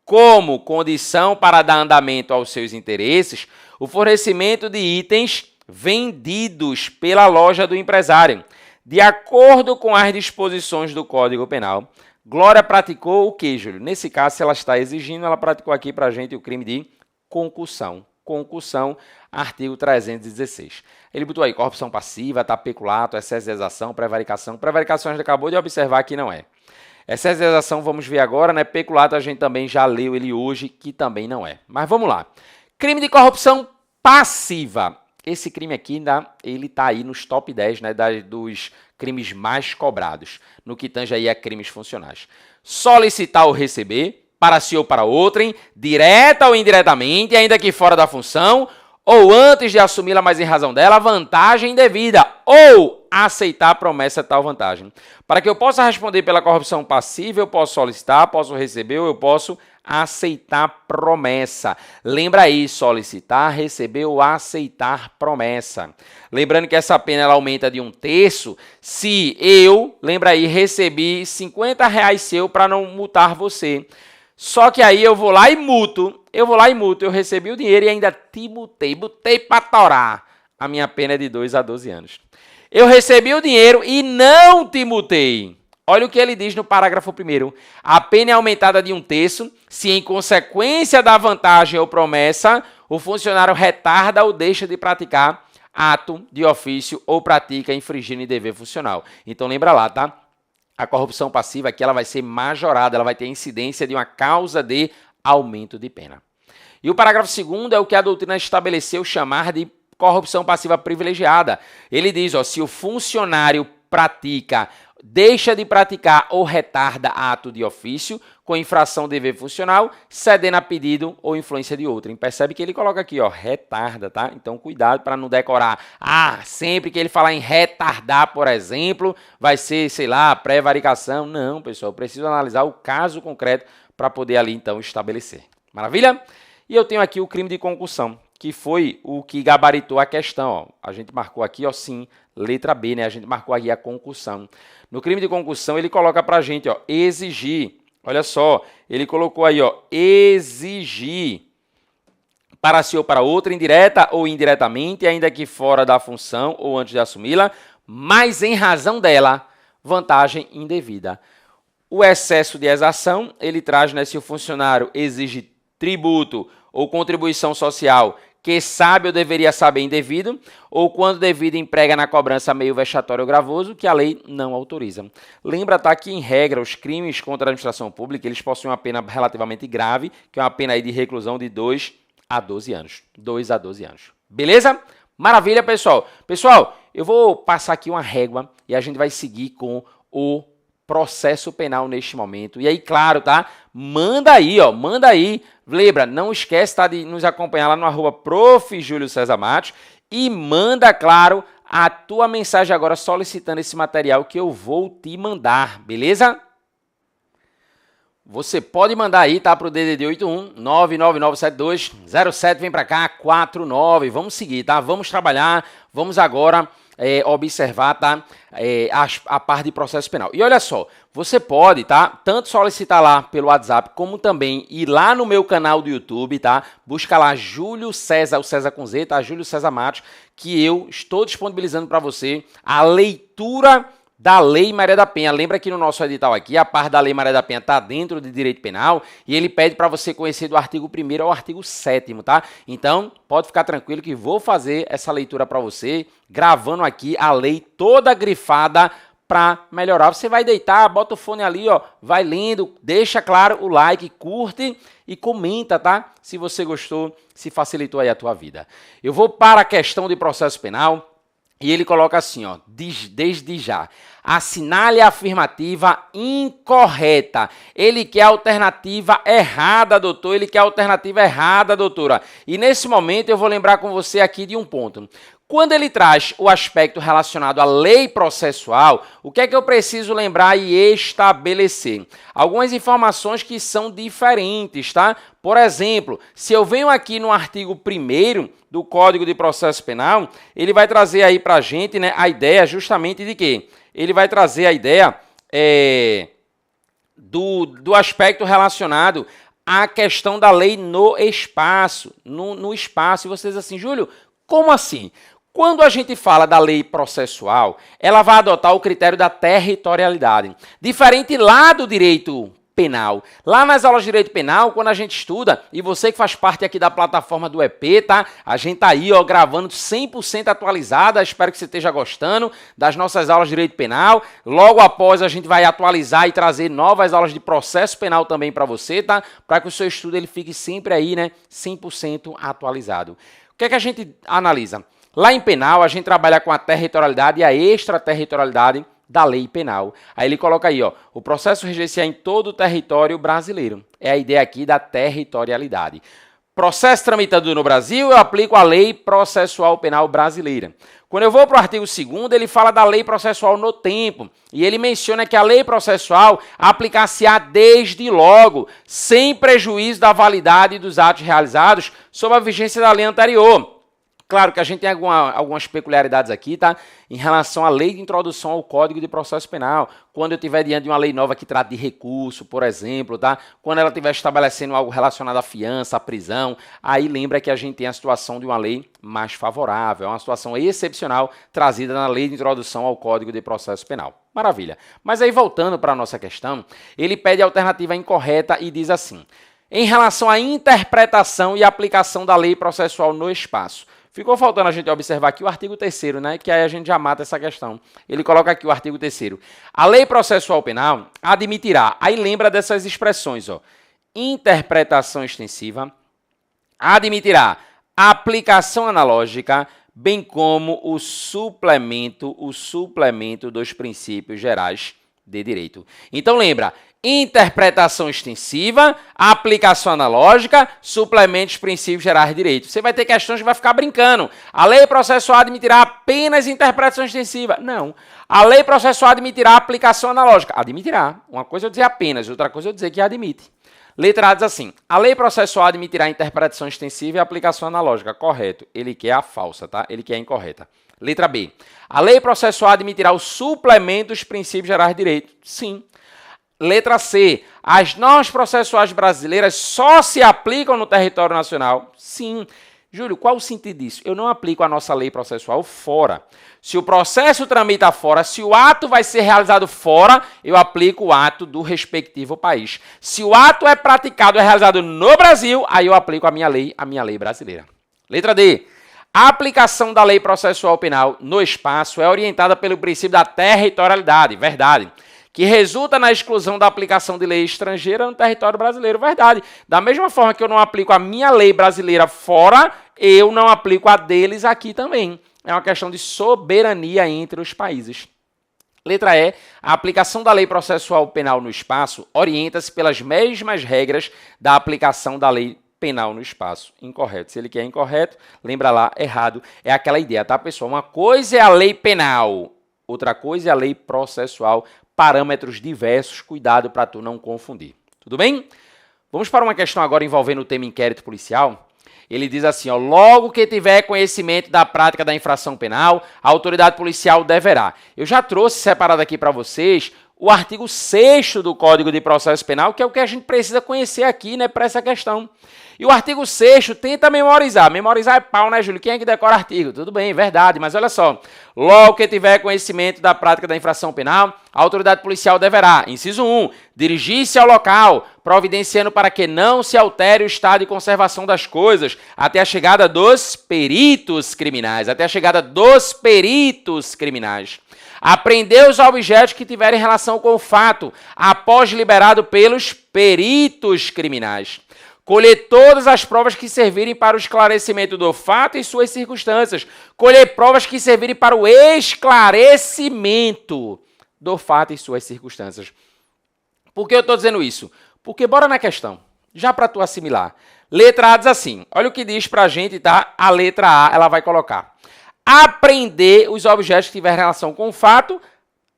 como condição para dar andamento aos seus interesses, o fornecimento de itens vendidos pela loja do empresário. De acordo com as disposições do Código Penal, Glória praticou o que, Júlio? Nesse caso, se ela está exigindo, ela praticou aqui para a gente o crime de concussão. Concussão, artigo 316. Ele botou aí corrupção passiva, tá, peculato, excesso de exação, prevaricação. Prevaricação a gente acabou de observar que não é. Excesso de exação, vamos ver agora, né? Peculato a gente também já leu ele hoje, que também não é. Mas vamos lá. Crime de corrupção passiva. Esse crime aqui, ele está aí nos top 10, né, dos crimes mais cobrados, no que tange aí a crimes funcionais. Solicitar ou receber, para si ou para outrem, direta ou indiretamente, ainda que fora da função, ou antes de assumi-la, mas em razão dela, vantagem indevida, ou aceitar a promessa de tal vantagem. Para que eu possa responder pela corrupção passiva, eu posso solicitar, posso receber ou eu posso aceitar promessa. Lembra aí, solicitar, receber ou aceitar promessa. Lembrando que essa pena ela aumenta de 1/3 se eu, lembra aí, recebi R$50 seu para não multar você. Só que aí eu vou lá e multo, eu recebi o dinheiro e ainda te multei, botei para torar. A minha pena é de 2 a 12 anos. Eu recebi o dinheiro e não te multei. Olha o que ele diz no parágrafo 1º. A pena é aumentada de 1/3 se, em consequência da vantagem ou promessa, o funcionário retarda ou deixa de praticar ato de ofício ou pratica infringindo dever funcional. Então lembra lá, tá? A corrupção passiva aqui ela vai ser majorada, ela vai ter incidência de uma causa de aumento de pena. E o parágrafo 2º é o que a doutrina estabeleceu chamar de corrupção passiva privilegiada. Ele diz, ó, se o funcionário deixa de praticar ou retarda ato de ofício com infração de dever funcional, cedendo a pedido ou influência de outrem. Percebe que ele coloca aqui, ó, retarda, tá? Então, cuidado para não decorar. Sempre que ele falar em retardar, por exemplo, vai ser, sei lá, prevaricação. Não, pessoal, eu preciso analisar o caso concreto para poder ali, então, estabelecer. Maravilha? E eu tenho aqui o crime de concussão, que foi o que gabaritou a questão. Ó. A gente marcou aqui, ó, sim, letra B, né? A gente marcou aqui a concussão. No crime de concussão, ele coloca pra gente, ó, exigir. Olha só, ele colocou aí, ó, exigir para si ou para outra, indireta ou indiretamente, ainda que fora da função ou antes de assumi-la, mas em razão dela, vantagem indevida. O excesso de exação, ele traz, né, se o funcionário exige tributo ou contribuição social que sabe ou deveria saber indevido, ou quando devido emprega na cobrança meio vexatório ou gravoso, que a lei não autoriza. Lembra, tá, que em regra os crimes contra a administração pública, eles possuem uma pena relativamente grave, que é uma pena aí de reclusão de 2 a 12 anos. 2 a 12 anos. Beleza? Maravilha, pessoal. Pessoal, eu vou passar aqui uma régua e a gente vai seguir com o processo penal neste momento. E aí, claro, tá? Manda aí, ó, manda aí. Lembra, não esquece, tá, de nos acompanhar lá no @prof. Júlio César Matos e manda, claro, a tua mensagem agora solicitando esse material que eu vou te mandar, beleza? Você pode mandar aí, tá, para o DDD 81 9997207, vem para cá, 49. Vamos seguir, tá? Vamos trabalhar, vamos agora observar, tá, a parte de processo penal. E olha só, você pode, tá, tanto solicitar lá pelo WhatsApp, como também ir lá no meu canal do YouTube, tá? Busca lá Júlio César, o César com Z, tá? Júlio César Matos, que eu estou disponibilizando para você a leitura da Lei Maria da Penha. Lembra que no nosso edital aqui, a parte da Lei Maria da Penha está dentro de direito penal e ele pede para você conhecer do artigo 1º ao artigo 7º, tá? Então, pode ficar tranquilo que vou fazer essa leitura para você, gravando aqui a lei toda grifada para melhorar. Você vai deitar, bota o fone ali, ó, vai lendo, deixa claro o like, curte e comenta, tá? Se você gostou, se facilitou aí a tua vida. Eu vou para a questão de processo penal. E ele coloca assim, ó, desde já, assinale a afirmativa incorreta. Ele quer a alternativa errada, doutor. Ele quer a alternativa errada, doutora. E nesse momento eu vou lembrar com você aqui de um ponto. Quando ele traz o aspecto relacionado à lei processual, o que é que eu preciso lembrar e estabelecer? Algumas informações que são diferentes, tá? Por exemplo, se eu venho aqui no artigo 1º do Código de Processo Penal, ele vai trazer aí pra gente, né, a ideia justamente de quê? Ele vai trazer a ideia do aspecto relacionado à questão da lei no espaço, no espaço. E vocês assim, Júlio, como assim? Quando a gente fala da lei processual, ela vai adotar o critério da territorialidade. Diferente lá do direito penal. Lá nas aulas de direito penal, quando a gente estuda, e você que faz parte aqui da plataforma do EP, tá? A gente tá aí, ó, gravando 100% atualizada. Espero que você esteja gostando das nossas aulas de direito penal. Logo após, a gente vai atualizar e trazer novas aulas de processo penal também para você, tá? Para que o seu estudo ele fique sempre aí, né, 100% atualizado. O que é que a gente analisa? Lá em penal, a gente trabalha com a territorialidade e a extraterritorialidade da lei penal. Aí ele coloca aí, ó, o processo regenciar em todo o território brasileiro. É a ideia aqui da territorialidade. processo tramitando no Brasil, eu aplico a Lei Processual Penal Brasileira. Quando eu vou para o artigo 2º, ele fala da lei processual no tempo. E ele menciona que a lei processual aplicar-se-á desde logo, sem prejuízo da validade dos atos realizados sob a vigência da lei anterior. Claro que a gente tem algumas peculiaridades aqui, tá? Em relação à lei de introdução ao Código de Processo Penal. Quando eu estiver diante de uma lei nova que trata de recurso, por exemplo, tá? Quando ela estiver estabelecendo algo relacionado à fiança, à prisão, aí lembra que a gente tem a situação de uma lei mais favorável. É uma situação excepcional trazida na lei de introdução ao Código de Processo Penal. Maravilha. Mas aí, voltando para a nossa questão, ele pede a alternativa incorreta e diz assim: em relação à interpretação e aplicação da lei processual no espaço. Ficou faltando a gente observar aqui o artigo 3º, né? Que aí a gente já mata essa questão. Ele coloca aqui o artigo 3º. A lei processual penal admitirá, aí lembra dessas expressões, ó. Interpretação extensiva, admitirá aplicação analógica, bem como o suplemento dos princípios gerais de direito. Então lembra, interpretação extensiva, aplicação analógica, suplementos, princípios gerais de direito. Você vai ter questões que vai ficar brincando. A lei processual admitirá apenas interpretação extensiva? Não. A lei processual admitirá aplicação analógica? Admitirá. Uma coisa é eu dizer apenas, outra coisa é eu dizer que admite. Letra A diz assim: a lei processual admitirá interpretação extensiva e aplicação analógica. Correto. Ele quer a falsa, tá? Ele quer a incorreta. Letra B. A lei processual admitirá o suplemento dos princípios gerais de direito? Sim. Letra C. As normas processuais brasileiras só se aplicam no território nacional? Sim. Júlio, qual o sentido disso? Eu não aplico a nossa lei processual fora. Se o processo tramita fora, se o ato vai ser realizado fora, eu aplico o ato do respectivo país. Se o ato é praticado, é realizado no Brasil, aí eu aplico a minha lei brasileira. Letra D. A aplicação da lei processual penal no espaço é orientada pelo princípio da territorialidade, verdade, que resulta na exclusão da aplicação de lei estrangeira no território brasileiro, verdade. Da mesma forma que eu não aplico a minha lei brasileira fora, eu não aplico a deles aqui também. É uma questão de soberania entre os países. Letra E. A aplicação da lei processual penal no espaço orienta-se pelas mesmas regras da aplicação da lei penal no espaço. Incorreto. Se ele quer incorreto, lembra lá, errado. É aquela ideia, tá, pessoal? Uma coisa é a lei penal, outra coisa é a lei processual. Parâmetros diversos, cuidado para tu não confundir. Tudo bem? Vamos para uma questão agora envolvendo o tema inquérito policial. Ele diz assim, ó, logo que tiver conhecimento da prática da infração penal, a autoridade policial deverá. Eu já trouxe separado aqui para vocês o artigo 6º do Código de Processo Penal, que é o que a gente precisa conhecer aqui, né, para essa questão. E o artigo 6º tenta memorizar. Memorizar é pau, né, Júlio? Quem é que decora artigo? Tudo bem, verdade, mas olha só. Logo que tiver conhecimento da prática da infração penal, a autoridade policial deverá, inciso 1, dirigir-se ao local, providenciando para que não se altere o estado de conservação das coisas, até a chegada dos peritos criminais. Até a chegada dos peritos criminais. Apreender os objetos que tiverem relação com o fato, após liberado pelos peritos criminais. Colher todas as provas que servirem para o esclarecimento do fato e suas circunstâncias. Colher provas que servirem para o esclarecimento do fato e suas circunstâncias. Por que eu estou dizendo isso? Porque bora na questão, já para tu assimilar. Letra A diz assim, olha o que diz para a gente, tá? A letra A, ela vai colocar. Apreender os objetos que tiverem relação com o fato,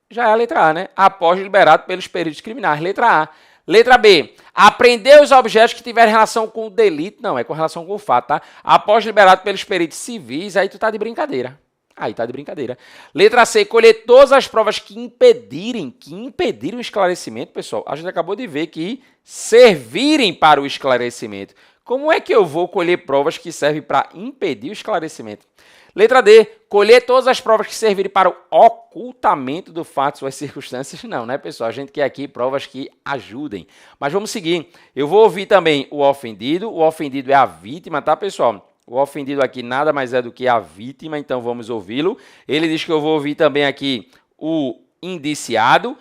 já é a letra A, né? Após liberado pelos peritos criminais, letra A. Letra B, apreender os objetos que tiverem relação com o delito, não, é com relação com o fato, tá? Após liberado pelos peritos civis, aí tu tá de brincadeira. Aí tá de brincadeira. Letra C, colher todas as provas que impedirem o esclarecimento, pessoal. A gente acabou de ver que servirem para o esclarecimento. Como é que eu vou colher provas que servem para impedir o esclarecimento? Letra D, colher todas as provas que servirem para o ocultamento do fato e suas circunstâncias. Não, né, pessoal? A gente quer aqui provas que ajudem. Mas vamos seguir. Eu vou ouvir também o ofendido. O ofendido é a vítima, tá, pessoal? O ofendido aqui nada mais é do que a vítima, então vamos ouvi-lo. Ele diz que eu vou ouvir também aqui o indiciado,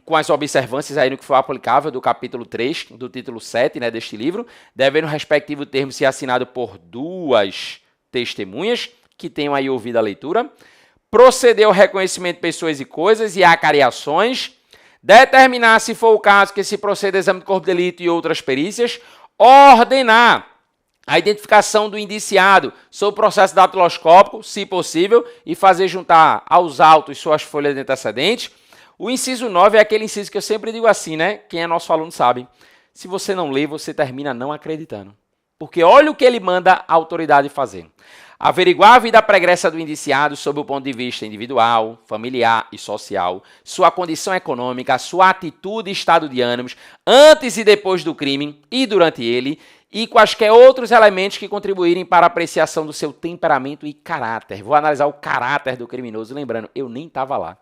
com as observâncias aí no que for aplicável do capítulo 3, do título 7, né, deste livro, devendo o respectivo termo ser assinado por duas testemunhas que tenham aí ouvido a leitura, proceder ao reconhecimento de pessoas e coisas e acariações, determinar, se for o caso, que se proceda ao exame de corpo de delito e outras perícias, ordenar A identificação do indiciado sob o processo datiloscópico, se possível, e fazer juntar aos autos suas folhas de antecedentes. O inciso 9 é aquele inciso que eu sempre digo assim, né? Quem é nosso aluno sabe. Se você não lê, você termina não acreditando. Porque olha o que ele manda a autoridade fazer. Averiguar a vida pregressa do indiciado sob o ponto de vista individual, familiar e social, sua condição econômica, sua atitude e estado de ânimos antes e depois do crime e durante ele, e quaisquer outros elementos que contribuírem para a apreciação do seu temperamento e caráter. Vou analisar o caráter do criminoso, lembrando, eu nem estava lá.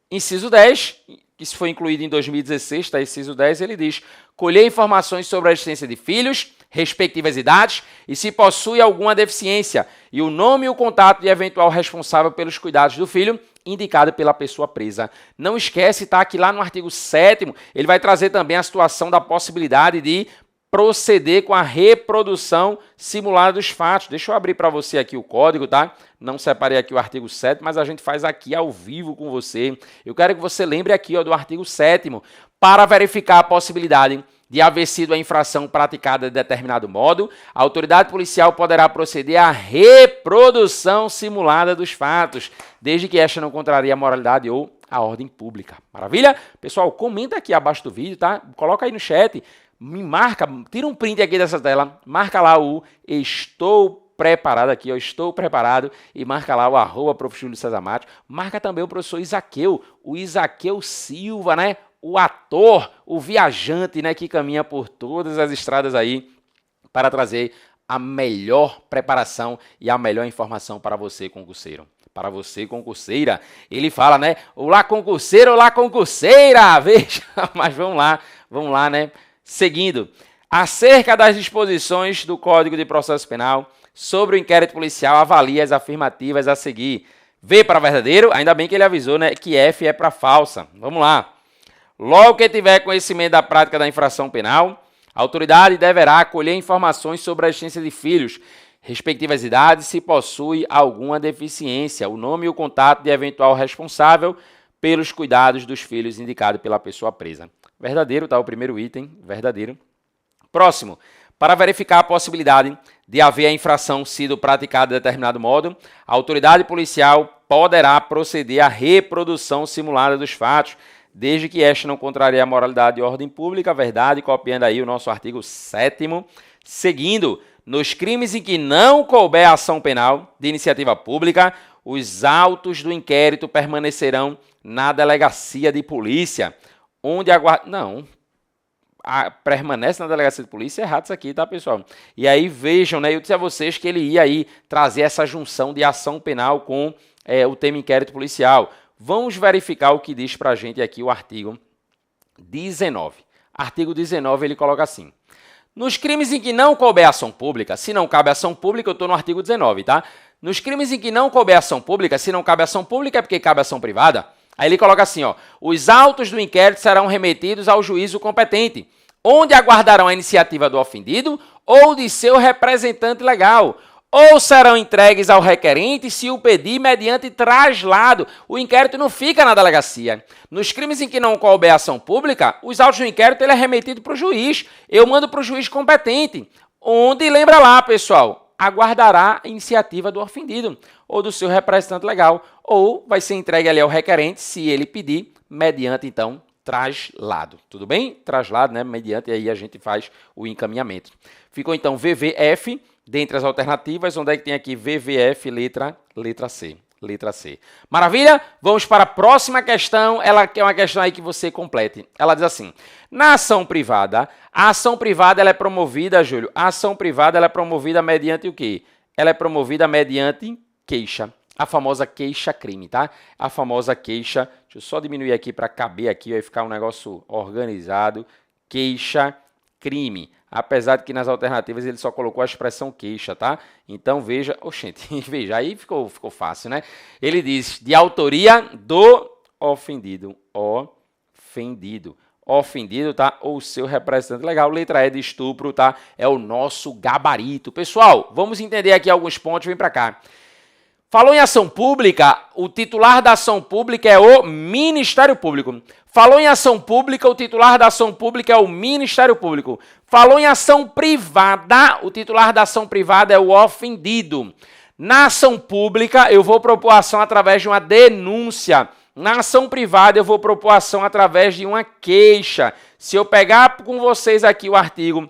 Inciso 10, que isso foi incluído em 2016, tá? Inciso 10, ele diz: colher informações sobre a existência de filhos, respectivas idades e se possui alguma deficiência, e o nome e o contato de eventual responsável pelos cuidados do filho, indicado pela pessoa presa. Não esquece, tá, que lá no artigo 7º, ele vai trazer também a situação da possibilidade de proceder com a reprodução simulada dos fatos. Deixa eu abrir para você aqui o código, tá? Não separei aqui o artigo 7º, mas a gente faz aqui ao vivo com você. Eu quero que você lembre aqui, ó, do artigo 7º, para verificar a possibilidade de haver sido a infração praticada de determinado modo, a autoridade policial poderá proceder à reprodução simulada dos fatos, desde que esta não contrarie a moralidade ou a ordem pública. Maravilha? Pessoal, comenta aqui abaixo do vídeo, tá? Coloca aí no chat, me marca, tira um print aqui dessa tela, marca lá o estou preparado aqui, ó, estou preparado, e marca lá o @Prof. Júlio César Matos, marca também o professor Isaqueu, o Isaqueu Silva, né? O ator, o viajante, né, que caminha por todas as estradas aí para trazer a melhor preparação e a melhor informação para você, concurseiro. Para você, concurseira. Ele fala, né? Olá, concurseiro, olá, concurseira! Veja, mas vamos lá, né? Seguindo. Acerca das disposições do Código de Processo Penal sobre o inquérito policial, avalie as afirmativas a seguir. V para verdadeiro, ainda bem que ele avisou, né, que F é para falsa. Vamos lá. Logo que tiver conhecimento da prática da infração penal, a autoridade deverá colher informações sobre a existência de filhos, respectivas idades, se possui alguma deficiência, o nome e o contato de eventual responsável pelos cuidados dos filhos indicado pela pessoa presa. Verdadeiro, tá? O primeiro item, verdadeiro. Próximo. Para verificar a possibilidade de haver a infração sido praticada de determinado modo, a autoridade policial poderá proceder à reprodução simulada dos fatos, desde que esta não contrarie a moralidade e ordem pública, verdade, copiando aí o nosso artigo 7º. Seguindo, nos crimes em que não couber ação penal de iniciativa pública, os autos do inquérito permanecerão na delegacia de polícia, onde não, permanece na delegacia de polícia, é errado isso aqui, tá, pessoal? E aí vejam, né, eu disse a vocês que ele ia aí trazer essa junção de ação penal com o tema inquérito policial. Vamos verificar o que diz para a gente aqui o artigo 19. Artigo 19, ele coloca assim: nos crimes em que não couber ação pública, se não cabe ação pública, eu estou no artigo 19, tá? Nos crimes em que não couber ação pública, se não cabe ação pública é porque cabe ação privada. Aí ele coloca assim, ó: os autos do inquérito serão remetidos ao juízo competente, onde aguardarão a iniciativa do ofendido ou de seu representante legal, ou serão entregues ao requerente se o pedir mediante traslado. O inquérito não fica na delegacia. Nos crimes em que não couber ação pública, os autos do inquérito ele é remetido para o juiz. Eu mando para o juiz competente, onde, lembra lá, pessoal, aguardará a iniciativa do ofendido ou do seu representante legal, ou vai ser entregue ali ao requerente se ele pedir mediante, então, traslado. Tudo bem? Traslado, né? Mediante, aí a gente faz o encaminhamento. Ficou, então, VVF. Dentre as alternativas, onde é que tem aqui VVF, letra C. Letra C. Maravilha? Vamos para a próxima questão. Ela é uma questão aí que você complete. Ela diz assim: na ação privada, a ação privada ela é promovida, Júlio, a ação privada ela é promovida mediante o quê? Ela é promovida mediante queixa. A famosa queixa-crime, tá? A famosa queixa. Deixa eu só diminuir aqui para caber aqui, vai ficar um negócio organizado. Queixa-crime. Apesar de que nas alternativas ele só colocou a expressão queixa, tá? Então veja, veja, aí ficou fácil, né? Ele diz, de autoria do ofendido. Ofendido, tá? Ou seu representante legal. Letra E de estupro, tá? É o nosso gabarito. Pessoal, vamos entender aqui alguns pontos, vem para cá. Falou em ação pública, o titular da ação pública é o Ministério Público. Falou em ação pública, o titular da ação pública é o Ministério Público. Falou em ação privada, o titular da ação privada é o ofendido. Na ação pública, eu vou propor ação através de uma denúncia. Na ação privada, eu vou propor ação através de uma queixa. Se eu pegar com vocês aqui o artigo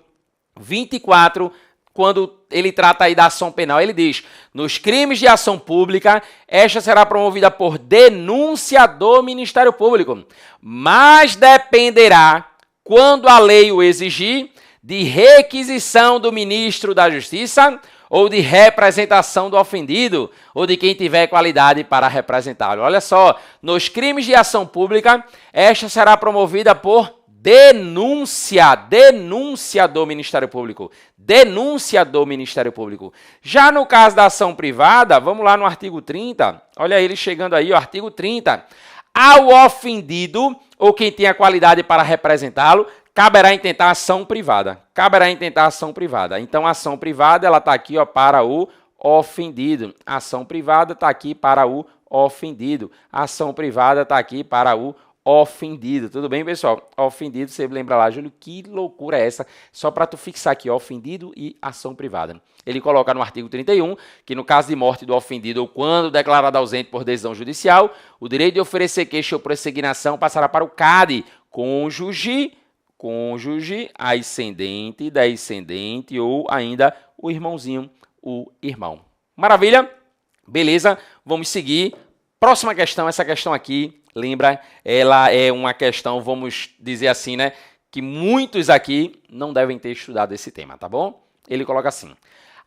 24, quando ele trata aí da ação penal, ele diz: nos crimes de ação pública, esta será promovida por denúncia do Ministério Público, mas dependerá, quando a lei o exigir, de requisição do ministro da Justiça ou de representação do ofendido ou de quem tiver qualidade para representá-lo. Olha só, nos crimes de ação pública, esta será promovida por denúncia do Ministério Público. Denúncia do Ministério Público. Já no caso da ação privada, vamos lá no artigo 30. Olha ele chegando aí, o artigo 30. Ao ofendido ou quem tenha qualidade para representá-lo, caberá intentar ação privada. Caberá intentar ação privada. Então, a ação privada, ela está aqui, ó, para o ofendido. A ação privada está aqui para o ofendido. A ação privada está aqui para o ofendido. Tudo bem, pessoal? Ofendido, você lembra lá, Júlio, que loucura é essa? Só para tu fixar aqui, ofendido e ação privada. Ele coloca no artigo 31 que no caso de morte do ofendido ou quando declarado ausente por decisão judicial, o direito de oferecer queixa ou prosseguição passará para o CAD, cônjuge, ascendente, descendente ou ainda o irmãozinho, o irmão. Maravilha? Beleza? Vamos seguir. Próxima questão, essa questão aqui, lembra, ela é uma questão, vamos dizer assim, né, que muitos aqui não devem ter estudado esse tema, tá bom? Ele coloca assim: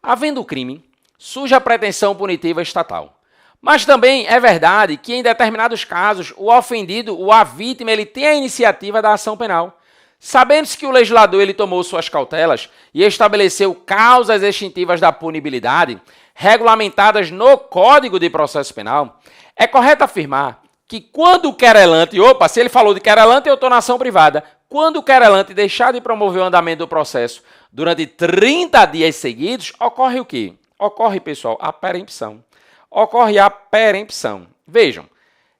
havendo crime, surge a pretensão punitiva estatal. Mas também é verdade que em determinados casos o ofendido ou a vítima ele tem a iniciativa da ação penal. Sabendo-se que o legislador ele tomou suas cautelas e estabeleceu causas extintivas da punibilidade, regulamentadas no Código de Processo Penal, é correto afirmar que quando o querelante, se ele falou de querelante, eu estou na ação privada, quando o querelante deixar de promover o andamento do processo durante 30 dias seguidos, ocorre o quê? Ocorre, pessoal, a perempção. Ocorre a perempção. Vejam,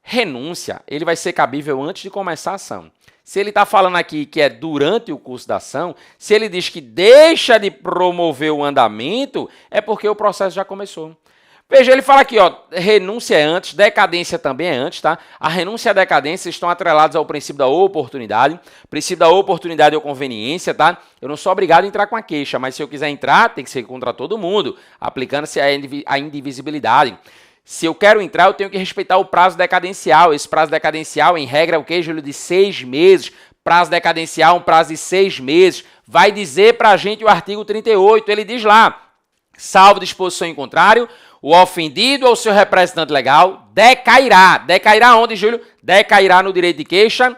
renúncia, ele vai ser cabível antes de começar a ação. Se ele está falando aqui que é durante o curso da ação, se ele diz que deixa de promover o andamento, é porque o processo já começou. Veja, ele fala aqui, ó, renúncia é antes, decadência também é antes, tá? A renúncia e a decadência estão atrelados ao princípio da oportunidade. O princípio da oportunidade ou conveniência, tá? Eu não sou obrigado a entrar com a queixa, mas se eu quiser entrar, tem que ser contra todo mundo, aplicando-se a indivisibilidade. Se eu quero entrar, eu tenho que respeitar o prazo decadencial. Esse prazo decadencial, em regra, é o quê, Júlio? De 6 meses. Prazo decadencial, um prazo de 6 meses. Vai dizer para a gente o artigo 38, ele diz lá: salvo disposição em contrário, o ofendido ou seu representante legal decairá. Decairá onde, Júlio? Decairá no direito de queixa,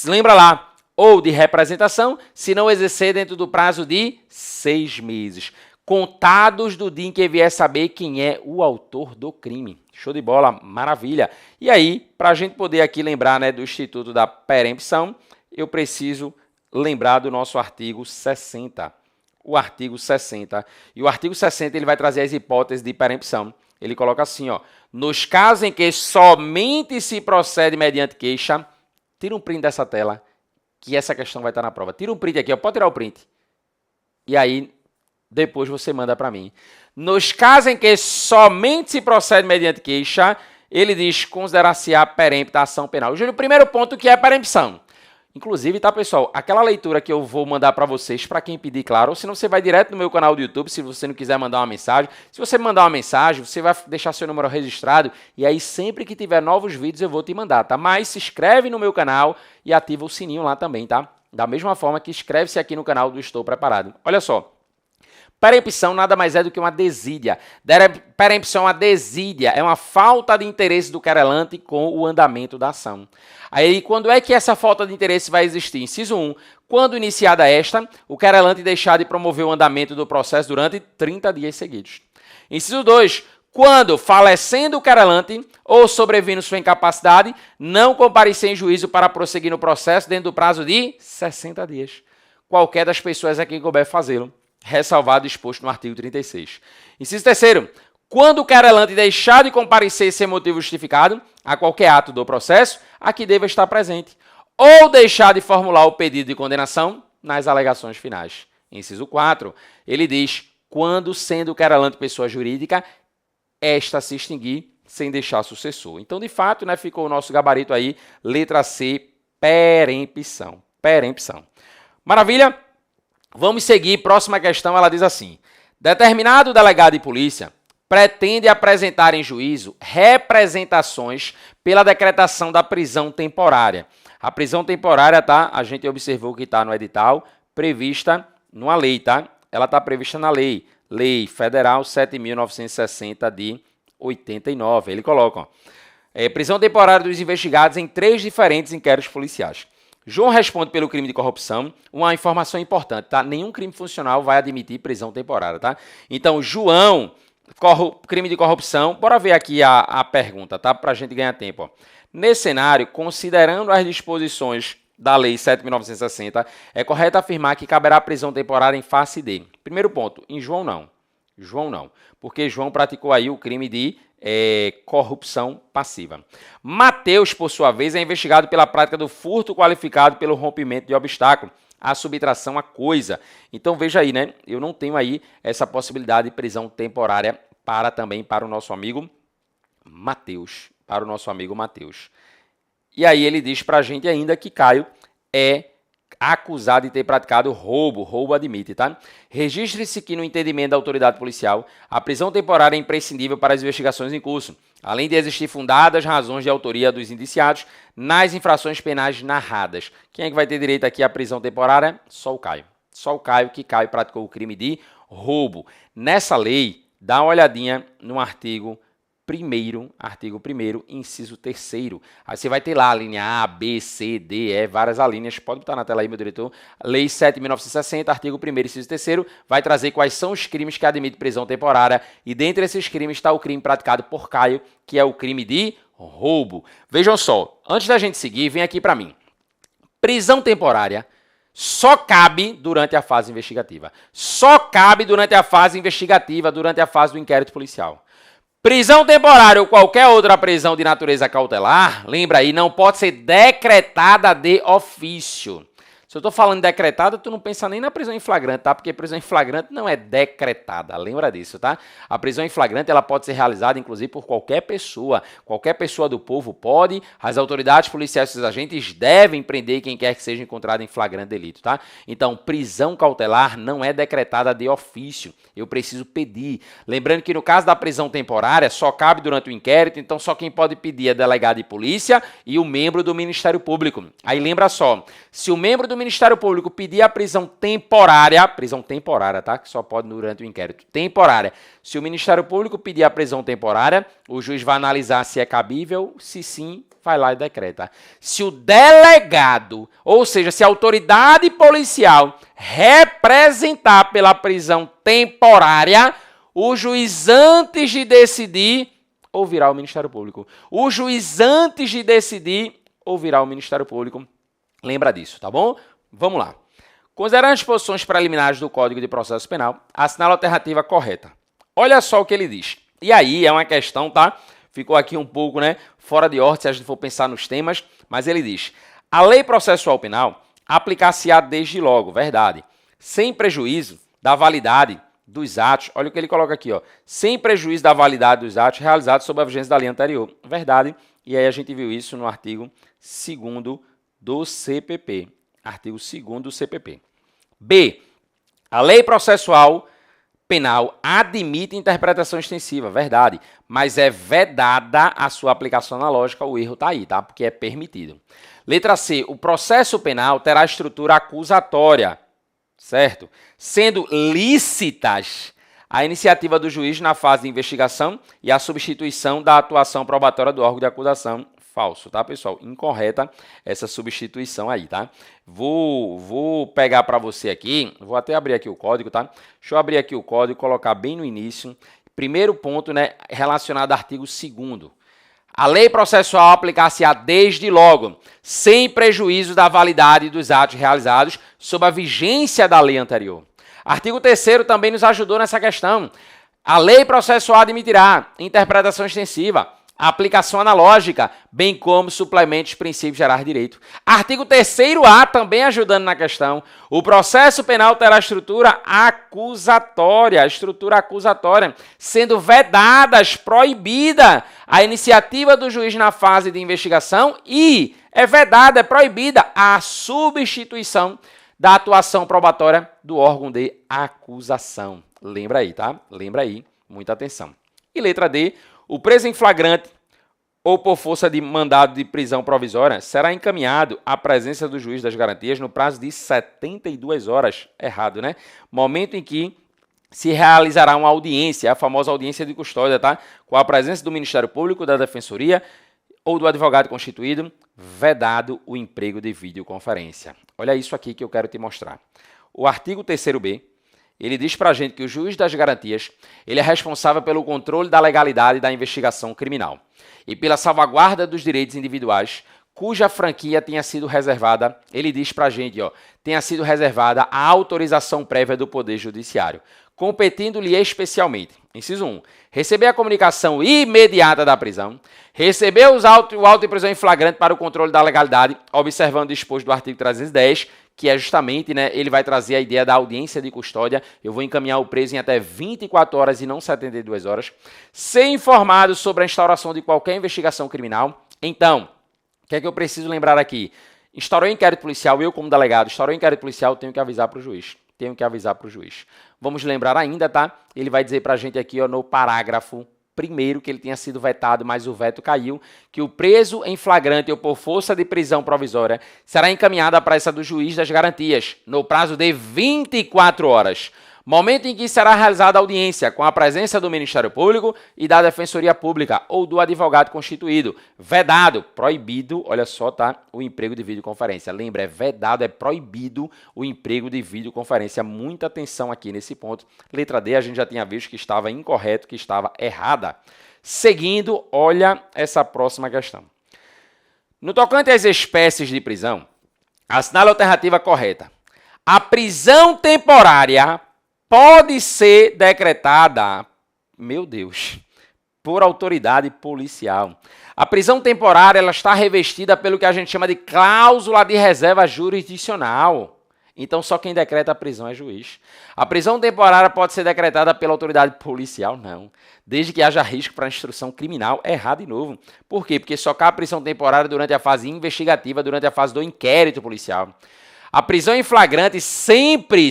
lembra lá, ou de representação, se não exercer dentro do prazo de 6 meses. Contados do dia em que vier saber quem é o autor do crime. Show de bola, maravilha. E aí, para a gente poder aqui lembrar, né, do Instituto da Perempção, eu preciso lembrar do nosso artigo 60. O artigo 60. E o artigo 60 ele vai trazer as hipóteses de perempção. Ele coloca assim, ó: nos casos em que somente se procede mediante queixa, tira um print dessa tela, que essa questão vai estar na prova. Tira um print aqui, ó, pode tirar o print. E aí, depois você manda para mim. Nos casos em que somente se procede mediante queixa, ele diz considerar-se-á perempta a ação penal. Júlio, o primeiro ponto que é perempção. Inclusive, tá, pessoal, aquela leitura que eu vou mandar para vocês, para quem pedir, claro, ou senão você vai direto no meu canal do YouTube, se você não quiser mandar uma mensagem. Se você mandar uma mensagem, você vai deixar seu número registrado, e aí sempre que tiver novos vídeos eu vou te mandar, tá? Mas se inscreve no meu canal e ativa o sininho lá também, tá? Da mesma forma que inscreve-se aqui no canal do Estou Preparado. Olha só. Perempção nada mais é do que uma desídia. Perempção é uma desídia, é uma falta de interesse do querelante com o andamento da ação. Aí, quando é que essa falta de interesse vai existir? Inciso 1. Quando iniciada esta, o querelante deixar de promover o andamento do processo durante 30 dias seguidos. Inciso 2. Quando, falecendo o querelante ou sobrevindo sua incapacidade, não comparecer em juízo para prosseguir no processo dentro do prazo de 60 dias. Qualquer das pessoas a quem couber fazê-lo. Ressalvado e exposto no artigo 36. Inciso 3º. Quando o querelante deixar de comparecer sem motivo justificado a qualquer ato do processo, a que deva estar presente, ou deixar de formular o pedido de condenação nas alegações finais. Inciso 4, ele diz, quando sendo o querelante pessoa jurídica, esta se extinguir sem deixar sucessor. Então, de fato, né, ficou o nosso gabarito aí, letra C, perempção. Perempção. Maravilha? Vamos seguir. Próxima questão, ela diz assim, determinado delegado de polícia pretende apresentar em juízo representações pela decretação da prisão temporária. A prisão temporária, tá? A gente observou que está no edital, prevista numa lei, tá? Ela está prevista na lei. Lei Federal 7.960 de 89. Ele coloca, ó, prisão temporária dos investigados em 3 diferentes inquéritos policiais. João responde pelo crime de corrupção. Uma informação importante, tá? Nenhum crime funcional vai admitir prisão temporária, tá? Então, João, crime de corrupção. Bora ver aqui a pergunta, tá? Para a gente ganhar tempo, ó. Nesse cenário, considerando as disposições da Lei 7.960, é correto afirmar que caberá prisão temporária em face de. Primeiro ponto, em João não. João não, porque João praticou aí o crime de corrupção passiva. Mateus, por sua vez, é investigado pela prática do furto qualificado pelo rompimento de obstáculo, a subtração à coisa. Então veja aí, né? Eu não tenho aí essa possibilidade de prisão temporária também para o nosso amigo Mateus. Para o nosso amigo Mateus. E aí ele diz para a gente ainda que Caio é acusado de ter praticado roubo. Roubo admite, tá? Registre-se que no entendimento da autoridade policial, a prisão temporária é imprescindível para as investigações em curso, além de existir fundadas razões de autoria dos indiciados nas infrações penais narradas. Quem é que vai ter direito aqui à prisão temporária? Só o Caio. Só o Caio, que Caio praticou o crime de roubo. Nessa lei, dá uma olhadinha no artigo 1º, inciso 3º. Aí você vai ter lá a linha A, B, C, D, E, várias alíneas. Pode botar na tela aí, meu diretor. Lei 7.960, artigo 1º, inciso 3º, vai trazer quais são os crimes que admitem prisão temporária. E dentre esses crimes está o crime praticado por Caio, que é o crime de roubo. Vejam só, antes da gente seguir, vem aqui para mim. Prisão temporária só cabe durante a fase investigativa. Só cabe durante a fase investigativa, durante a fase do inquérito policial. Prisão temporária ou qualquer outra prisão de natureza cautelar, lembra aí, não pode ser decretada de ofício. Se eu estou falando decretada, tu não pensa nem na prisão em flagrante, tá? Porque prisão em flagrante não é decretada, lembra disso, tá? A prisão em flagrante, ela pode ser realizada, inclusive, por qualquer pessoa do povo pode, as autoridades policiais e seus agentes devem prender quem quer que seja encontrado em flagrante delito, tá? Então, prisão cautelar não é decretada de ofício, eu preciso pedir. Lembrando que no caso da prisão temporária, só cabe durante o inquérito, então só quem pode pedir é delegado de polícia e o membro do Ministério Público. Aí lembra só, se o membro do Ministério Público pedir a prisão temporária, tá? Que só pode durante o inquérito, temporária. Se o Ministério Público pedir a prisão temporária, o juiz vai analisar se é cabível, se sim, vai lá e decreta. Se o delegado, ou seja, se a autoridade policial representar pela prisão temporária, o juiz antes de decidir, ouvirá o Ministério Público. O juiz antes de decidir, ouvirá o Ministério Público. Lembra disso, tá bom? Vamos lá. Considerando as disposições preliminares do Código de Processo Penal, assinala a alternativa correta. Olha só o que ele diz. E aí é uma questão, tá? Ficou aqui um pouco, né, fora de ordem se a gente for pensar nos temas, mas ele diz: a lei processual penal aplicar-se-á desde logo, verdade, sem prejuízo da validade dos atos. Olha o que ele coloca aqui, ó, sem prejuízo da validade dos atos realizados sob a vigência da lei anterior, verdade. E aí a gente viu isso no artigo 2º do CPP. Artigo 2º do CPP. B. A lei processual penal admite interpretação extensiva, verdade, mas é vedada a sua aplicação analógica, o erro está aí, tá? Porque é permitido. Letra C. O processo penal terá estrutura acusatória, certo? Sendo lícitas a iniciativa do juiz na fase de investigação e a substituição da atuação probatória do órgão de acusação. Falso, tá, pessoal? Incorreta essa substituição aí, tá? Vou pegar para você aqui, vou até abrir aqui o código, tá? Deixa eu abrir aqui o código e colocar bem no início. Primeiro ponto, né, relacionado ao artigo 2º. A lei processual aplicar-se-á desde logo, sem prejuízo da validade dos atos realizados sob a vigência da lei anterior. Artigo 3º também nos ajudou nessa questão. A lei processual admitirá interpretação extensiva, aplicação analógica, bem como suplementos princípios gerais de direito. Artigo 3º-A, também ajudando na questão, o processo penal terá estrutura acusatória, sendo vedadas, proibida a iniciativa do juiz na fase de investigação e é vedada, é proibida a substituição da atuação probatória do órgão de acusação. Lembra aí, tá? Lembra aí, muita atenção. E letra D, o preso em flagrante ou por força de mandado de prisão provisória será encaminhado à presença do juiz das garantias no prazo de 72 horas. Errado, né? Momento em que se realizará uma audiência, a famosa audiência de custódia, tá? Com a presença do Ministério Público, da Defensoria ou do advogado constituído, vedado o emprego de videoconferência. Olha isso aqui que eu quero te mostrar. O artigo 3º-B, ele diz para a gente que o juiz das garantias ele é responsável pelo controle da legalidade da investigação criminal e pela salvaguarda dos direitos individuais cuja franquia tenha sido reservada, ele diz para a gente, tenha sido reservada a autorização prévia do Poder Judiciário, competindo-lhe especialmente, inciso 1, receber a comunicação imediata da prisão, receber o auto de prisão em flagrante para o controle da legalidade, observando o disposto do artigo 310, que é justamente, ele vai trazer a ideia da audiência de custódia, eu vou encaminhar o preso em até 24 horas e não 72 horas, ser informado sobre a instauração de qualquer investigação criminal. Então, o que é que eu preciso lembrar aqui? Instaurou inquérito policial, eu como delegado, instaurou inquérito policial, tenho que avisar para o juiz. Vamos lembrar ainda, tá? Ele vai dizer para a gente aqui, no parágrafo primeiro, que ele tenha sido vetado, mas o veto caiu, que o preso em flagrante ou por força de prisão provisória será encaminhado à presença do juiz das garantias, no prazo de 24 horas. Momento em que será realizada a audiência com a presença do Ministério Público e da Defensoria Pública ou do advogado constituído. Vedado, proibido, olha só, tá? O emprego de videoconferência. Lembra, é vedado, é proibido o emprego de videoconferência. Muita atenção aqui nesse ponto. Letra D, a gente já tinha visto que estava incorreto, que estava errada. Seguindo, olha essa próxima questão. No tocante às espécies de prisão, assinale a alternativa correta. A prisão temporária pode ser decretada, meu Deus, por autoridade policial. A prisão temporária ela está revestida pelo que a gente chama de cláusula de reserva jurisdicional. Então, só quem decreta a prisão é juiz. A prisão temporária pode ser decretada pela autoridade policial? Não. Desde que haja risco para a instrução criminal, é errado de novo. Por quê? Porque só cabe a prisão temporária durante a fase investigativa, durante a fase do inquérito policial. A prisão em flagrante sempre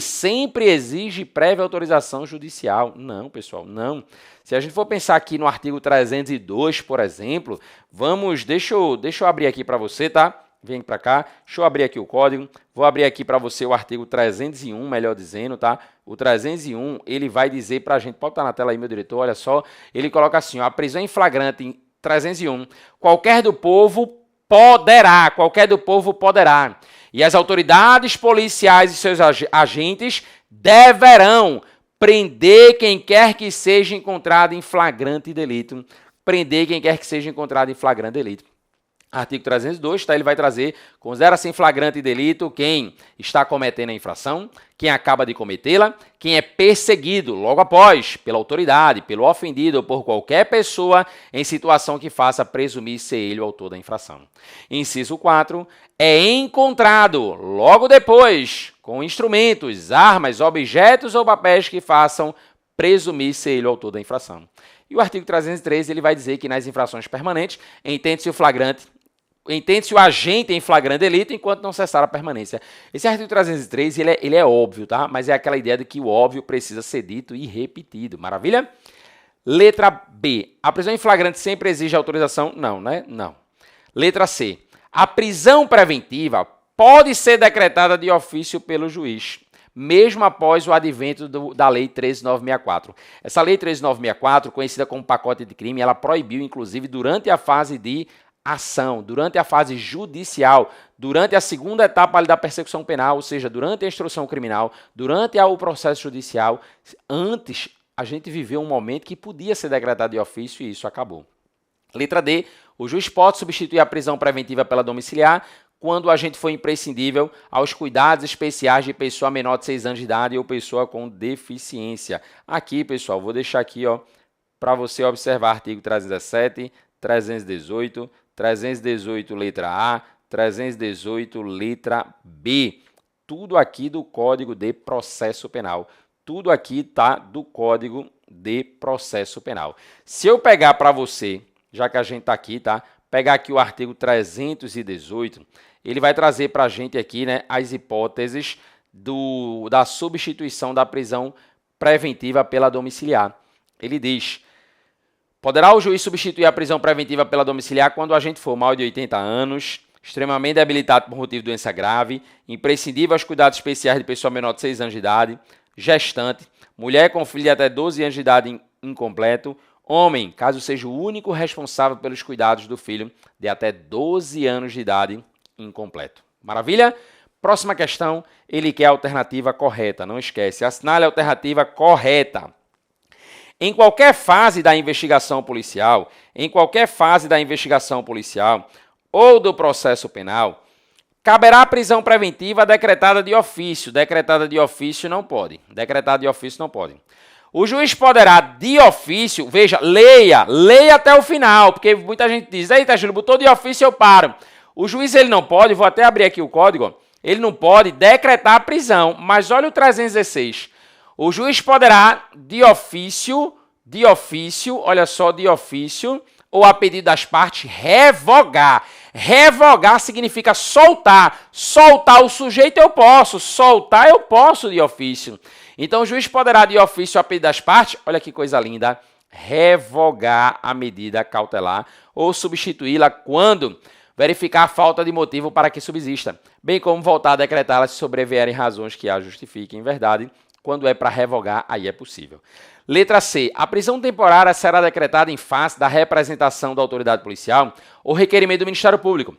exige prévia autorização judicial. Não, pessoal, não. Se a gente for pensar aqui no artigo 302, por exemplo, deixa eu abrir aqui para você, tá? Vem para cá, deixa eu abrir aqui o código. Vou abrir aqui para você o artigo 301, melhor dizendo, tá? O 301, ele vai dizer para a gente, pode estar na tela aí, meu diretor, olha só. Ele coloca assim, a prisão em flagrante em 301, qualquer do povo poderá. E as autoridades policiais e seus agentes deverão prender quem quer que seja encontrado em flagrante delito. Artigo 302, tá? Ele vai trazer, considera-se em flagrante delito quem está cometendo a infração, quem acaba de cometê-la, quem é perseguido logo após, pela autoridade, pelo ofendido ou por qualquer pessoa em situação que faça presumir ser ele o autor da infração. Inciso 4, é encontrado logo depois com instrumentos, armas, objetos ou papéis que façam presumir ser ele o autor da infração. E o artigo 303, ele vai dizer que nas infrações permanentes, entende-se o agente em flagrante delito enquanto não cessar a permanência. Esse artigo 303, ele é óbvio, tá? Mas é aquela ideia de que o óbvio precisa ser dito e repetido. Maravilha? Letra B. A prisão em flagrante sempre exige autorização? Não, né? Não. Letra C. A prisão preventiva pode ser decretada de ofício pelo juiz, mesmo após o advento da Lei 13.964. Essa Lei 13.964, conhecida como pacote de crime, ela proibiu, inclusive, durante a fase de ação, durante a fase judicial, durante a segunda etapa da persecução penal, ou seja, durante a instrução criminal, durante o processo judicial, antes a gente viveu um momento que podia ser decretado de ofício e isso acabou. Letra D. O juiz pode substituir a prisão preventiva pela domiciliar quando o agente for imprescindível aos cuidados especiais de pessoa menor de 6 anos de idade ou pessoa com deficiência. Aqui, pessoal, vou deixar aqui, ó, para você observar artigo 317, 318, 318 letra A, 318 letra B. Tudo aqui do Código de Processo Penal. Tudo aqui está do Código de Processo Penal. Se eu pegar para você, já que a gente está aqui, tá? Pegar aqui o artigo 318, ele vai trazer para a gente aqui, né, as hipóteses da substituição da prisão preventiva pela domiciliar. Ele diz: poderá o juiz substituir a prisão preventiva pela domiciliar quando o agente for maior de 80 anos, extremamente debilitado por motivo de doença grave, imprescindível aos cuidados especiais de pessoa menor de 6 anos de idade, gestante, mulher com filho de até 12 anos de idade incompleto, homem, caso seja o único responsável pelos cuidados do filho de até 12 anos de idade incompleto. Maravilha? Próxima questão, ele quer a alternativa correta, não esquece, assinale a alternativa correta. Em qualquer fase da investigação policial, ou do processo penal, caberá a prisão preventiva decretada de ofício. Decretada de ofício não pode. O juiz poderá, de ofício, veja, leia até o final, porque muita gente diz: eita, Júlio, botou de ofício, eu paro. O juiz, ele não pode, vou até abrir aqui o código, ele não pode decretar a prisão, mas olha o 316. O juiz poderá, de ofício, olha só, de ofício, ou a pedido das partes, revogar. Revogar significa soltar. Soltar o sujeito eu posso, soltar eu posso de ofício. Então o juiz poderá, de ofício, a pedido das partes, olha que coisa linda, revogar a medida cautelar ou substituí-la quando verificar a falta de motivo para que subsista, bem como voltar a decretá-la se sobrevierem razões que a justifiquem. Em verdade, quando é para revogar, aí é possível. Letra C. A prisão temporária será decretada em face da representação da autoridade policial ou requerimento do Ministério Público,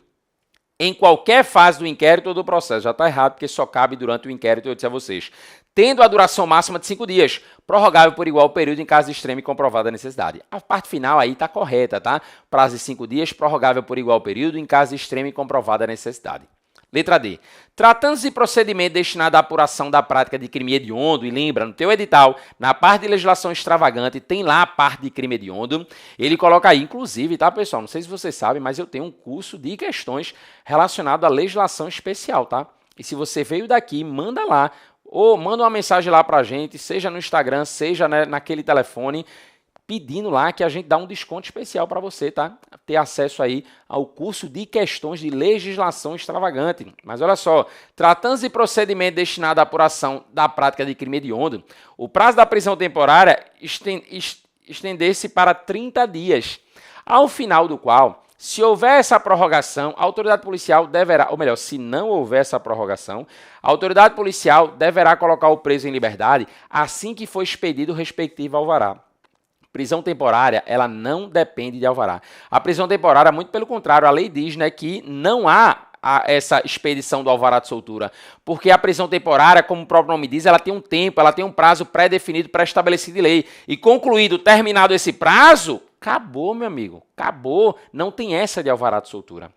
em qualquer fase do inquérito ou do processo. Já está errado, porque só cabe durante o inquérito, eu disse a vocês. Tendo a duração máxima de 5 dias, prorrogável por igual período em caso de extrema e comprovada necessidade. A parte final aí está correta, tá? Prazo de 5 dias, prorrogável por igual período em caso de extrema e comprovada necessidade. Letra D. Tratando-se de procedimento destinado à apuração da prática de crime hediondo, e lembra, no teu edital, na parte de legislação extravagante, tem lá a parte de crime hediondo, ele coloca aí, inclusive, tá, pessoal? Não sei se vocês sabem, mas eu tenho um curso de questões relacionado à legislação especial, tá? E se você veio daqui, manda lá, ou manda uma mensagem lá pra gente, seja no Instagram, seja, né, naquele telefone, pedindo lá que a gente dá um desconto especial para você, tá? Ter acesso aí ao curso de questões de legislação extravagante. Mas olha só, tratando-se de procedimento destinado à apuração da prática de crime hediondo, o prazo da prisão temporária estender-se para 30 dias, ao final do qual, se houver essa prorrogação, a autoridade policial deverá, ou melhor, se não houver essa prorrogação, a autoridade policial deverá colocar o preso em liberdade assim que for expedido o respectivo alvará. Prisão temporária, ela não depende de alvará. A prisão temporária, muito pelo contrário, a lei diz, né, que não há essa expedição do alvará de soltura, porque a prisão temporária, como o próprio nome diz, ela tem um tempo, ela tem um prazo pré-definido, pré-estabelecido de lei. E concluído, terminado esse prazo, acabou, meu amigo, acabou. Não tem essa de alvará de soltura.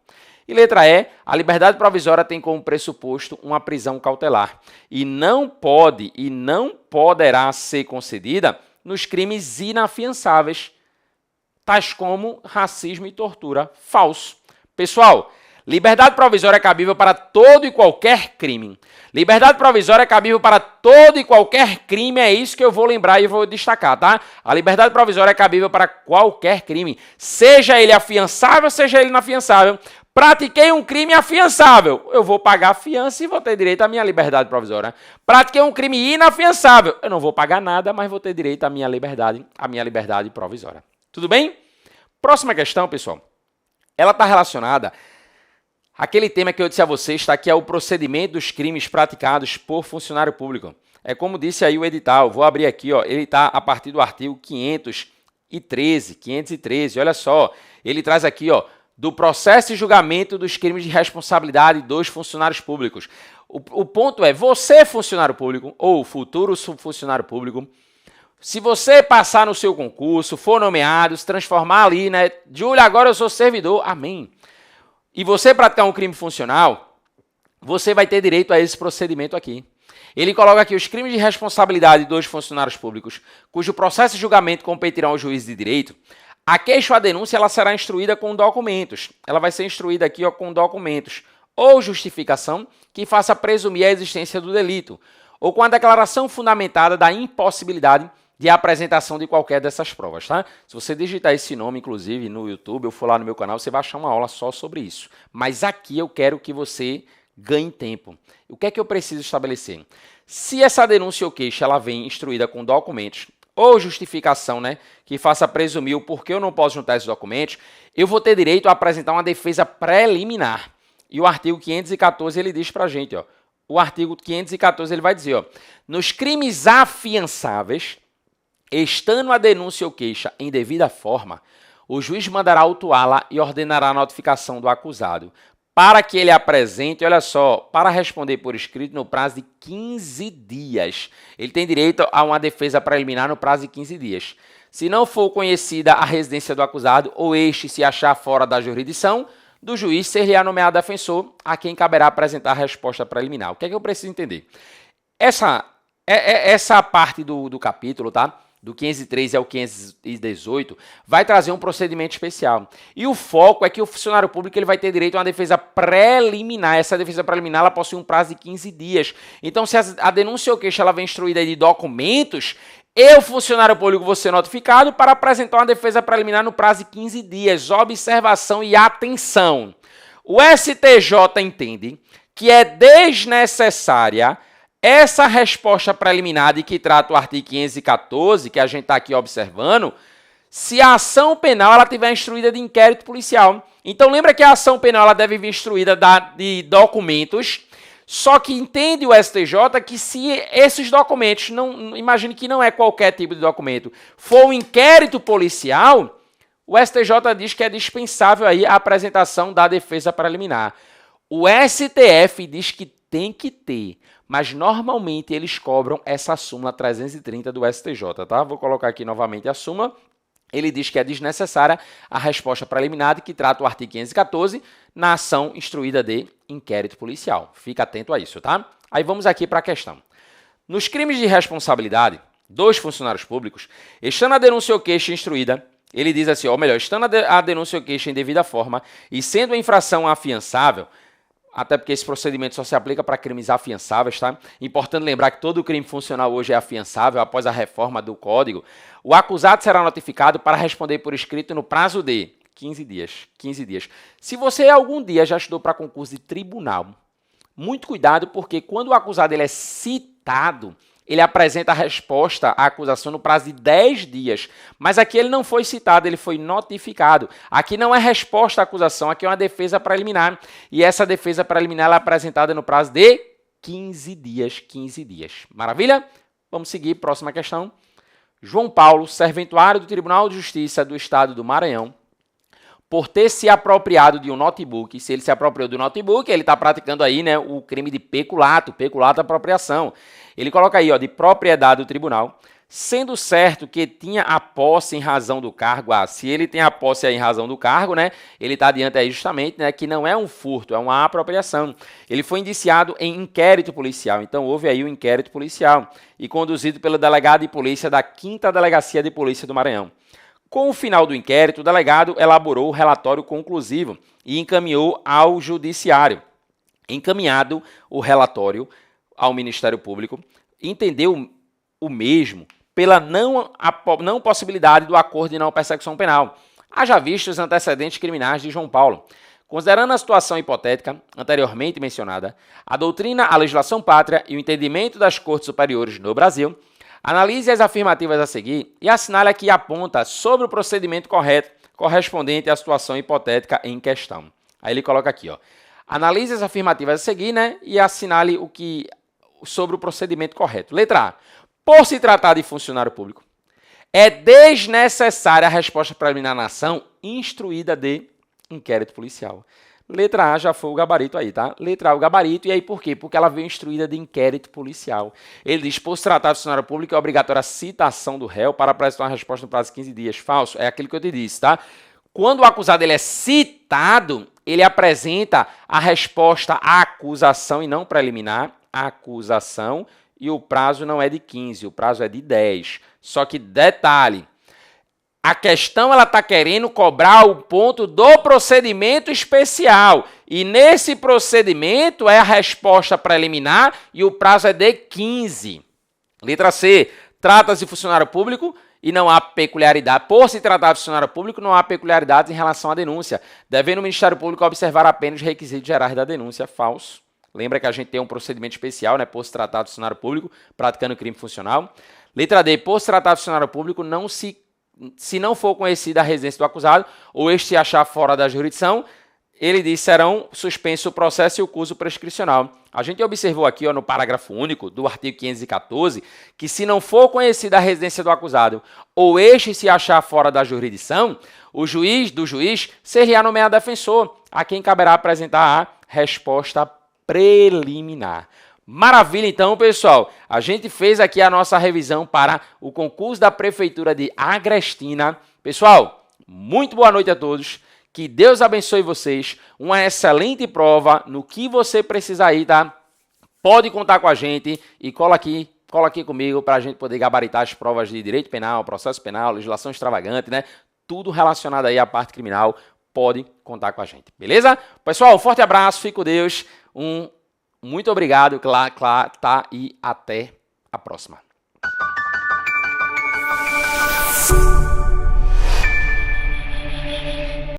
E letra E, a liberdade provisória tem como pressuposto uma prisão cautelar e não poderá ser concedida nos crimes inafiançáveis, tais como racismo e tortura. Falso. Pessoal, liberdade provisória é cabível para todo e qualquer crime. Liberdade provisória é cabível para todo e qualquer crime, é isso que eu vou lembrar e vou destacar, tá? A liberdade provisória é cabível para qualquer crime, seja ele afiançável, seja ele inafiançável. Pratiquei um crime afiançável, eu vou pagar a fiança e vou ter direito à minha liberdade provisória. Pratiquei um crime inafiançável, eu não vou pagar nada, mas vou ter direito à minha liberdade provisória. Tudo bem? Próxima questão, pessoal. Ela está relacionada àquele tema que eu disse a vocês, está aqui, é o procedimento dos crimes praticados por funcionário público. É como disse aí o edital, vou abrir aqui, ó, ele está a partir do artigo 513, olha só, ele traz aqui, ó, do processo e julgamento dos crimes de responsabilidade dos funcionários públicos. O ponto é, você funcionário público ou futuro funcionário público, se você passar no seu concurso, for nomeado, se transformar ali, né? Júlio, agora eu sou servidor, amém. e você praticar um crime funcional, você vai ter direito a esse procedimento aqui. Ele coloca aqui os crimes de responsabilidade dos funcionários públicos, cujo processo e julgamento competirão ao juiz de direito. A queixa ou a denúncia ela será instruída com documentos. Ela vai ser instruída aqui ó, com documentos ou justificação que faça presumir a existência do delito, ou com a declaração fundamentada da impossibilidade de apresentação de qualquer dessas provas, tá? Se você digitar esse nome, inclusive, no YouTube, ou for lá no meu canal, você vai achar uma aula só sobre isso. Mas aqui eu quero que você ganhe tempo. O que é que eu preciso estabelecer? Se essa denúncia ou queixa ela vem instruída com documentos ou justificação, né, que faça presumir o porquê eu não posso juntar esses documentos, eu vou ter direito a apresentar uma defesa preliminar. E o artigo 514 ele diz pra gente, ó, o artigo 514 ele vai dizer, ó, nos crimes afiançáveis, estando a denúncia ou queixa em devida forma, o juiz mandará autuá-la e ordenará a notificação do acusado, para que ele apresente, olha só, para responder por escrito no prazo de 15 dias. Ele tem direito a uma defesa preliminar no prazo de 15 dias. Se não for conhecida a residência do acusado ou este se achar fora da jurisdição do juiz, ser-lhe-á nomeado defensor, a quem caberá apresentar a resposta preliminar. O que é que eu preciso entender? Essa parte do capítulo, tá? Do 513 ao 518, vai trazer um procedimento especial. E o foco é que o funcionário público ele vai ter direito a uma defesa preliminar. Essa defesa preliminar ela possui um prazo de 15 dias. Então, se a denúncia ou queixa ela vem instruída de documentos, eu, funcionário público, vou ser notificado para apresentar uma defesa preliminar no prazo de 15 dias. Observação e atenção. O STJ entende que é desnecessária essa resposta preliminar de que trata o artigo 514, que a gente está aqui observando, se a ação penal ela tiver instruída de inquérito policial. Então lembra que a ação penal ela deve vir instruída de documentos, só que entende o STJ que se esses documentos, imagine que não é qualquer tipo de documento, for um inquérito policial, o STJ diz que é dispensável aí a apresentação da defesa preliminar. O STF diz que tem que ter, mas normalmente eles cobram essa súmula 330 do STJ, tá? Vou colocar aqui novamente a súmula. Ele diz que é desnecessária a resposta preliminar de que trata o artigo 514 na ação instruída de inquérito policial. Fica atento a isso, tá? Aí vamos aqui para a questão. Nos crimes de responsabilidade dos funcionários públicos, estando a denúncia ou queixa instruída, ele diz assim, ou melhor, estando a denúncia ou queixa em devida forma e sendo a infração afiançável, até porque esse procedimento só se aplica para crimes afiançáveis, tá? Importante lembrar que todo crime funcional hoje é afiançável após a reforma do Código. O acusado será notificado para responder por escrito no prazo de 15 dias. 15 dias. Se você algum dia já estudou para concurso de tribunal, muito cuidado, porque quando o acusado ele é citado, ele apresenta a resposta à acusação no prazo de 10 dias. Mas aqui ele não foi citado, ele foi notificado. Aqui não é resposta à acusação, aqui é uma defesa preliminar. E essa defesa preliminar é apresentada no prazo de 15 dias. 15 dias. Maravilha? Vamos seguir, próxima questão. João Paulo, serventuário do Tribunal de Justiça do Estado do Maranhão, por ter se apropriado de um notebook. Se ele se apropriou do notebook, ele está praticando aí, né, o crime de peculato apropriação. Ele coloca aí, ó, de propriedade do tribunal, sendo certo que tinha a posse em razão do cargo. Se ele tem a posse aí em razão do cargo, né, ele está diante aí justamente, né, que não é um furto, é uma apropriação. Ele foi indiciado em inquérito policial, então houve aí o inquérito policial e conduzido pelo delegado de polícia da 5ª Delegacia de Polícia do Maranhão. Com o final do inquérito, o delegado elaborou o relatório conclusivo e encaminhou ao judiciário. Encaminhado o relatório ao Ministério Público, entendeu o mesmo pela não possibilidade do acordo de não persecução penal. Haja visto os antecedentes criminais de João Paulo. Considerando a situação hipotética anteriormente mencionada, a doutrina, a legislação pátria e o entendimento das cortes superiores no Brasil, analise as afirmativas a seguir e assinale a que aponta sobre o procedimento correto correspondente à situação hipotética em questão. Aí ele coloca aqui, ó, analise as afirmativas a seguir, né, e assinale o que sobre o procedimento correto. Letra A. Por se tratar de funcionário público, é desnecessária a resposta preliminar na ação instruída de inquérito policial. Letra A já foi o gabarito aí, tá? Letra A o gabarito, e aí por quê? Porque ela veio instruída de inquérito policial. Ele diz, por se tratar de funcionário público, é obrigatória a citação do réu para apresentar uma resposta no prazo de 15 dias. Falso, é aquilo que eu te disse, tá? Quando o acusado ele é citado, ele apresenta a resposta à acusação e não preliminar, a acusação, e o prazo não é de 15, o prazo é de 10. Só que detalhe, a questão ela está querendo cobrar o ponto do procedimento especial. E nesse procedimento é a resposta preliminar e o prazo é de 15. Letra C. Trata-se de funcionário público e não há peculiaridade. Por se tratar de funcionário público, não há peculiaridades em relação à denúncia. Devendo o Ministério Público observar apenas os requisitos gerais da denúncia. Falso. Lembra que a gente tem um procedimento especial, né? Por se tratar de funcionário público, praticando crime funcional. Letra D. Por se tratar de funcionário público, se não for conhecida a residência do acusado ou este se achar fora da jurisdição, ele diz serão suspenso o processo e o curso prescricional. A gente observou aqui no parágrafo único do artigo 514 que se não for conhecida a residência do acusado ou este se achar fora da jurisdição, o juiz seria nomeado defensor, a quem caberá apresentar a resposta preliminar. Maravilha, então, pessoal. A gente fez aqui a nossa revisão para o concurso da Prefeitura de Agrestina. Pessoal, muito boa noite a todos. Que Deus abençoe vocês. Uma excelente prova no que você precisar aí, tá? Pode contar com a gente e cola aqui comigo para a gente poder gabaritar as provas de direito penal, processo penal, legislação extravagante, né? Tudo relacionado aí à parte criminal. Pode contar com a gente, beleza? Pessoal, um forte abraço, fique com Deus. Muito obrigado, tá? E até a próxima.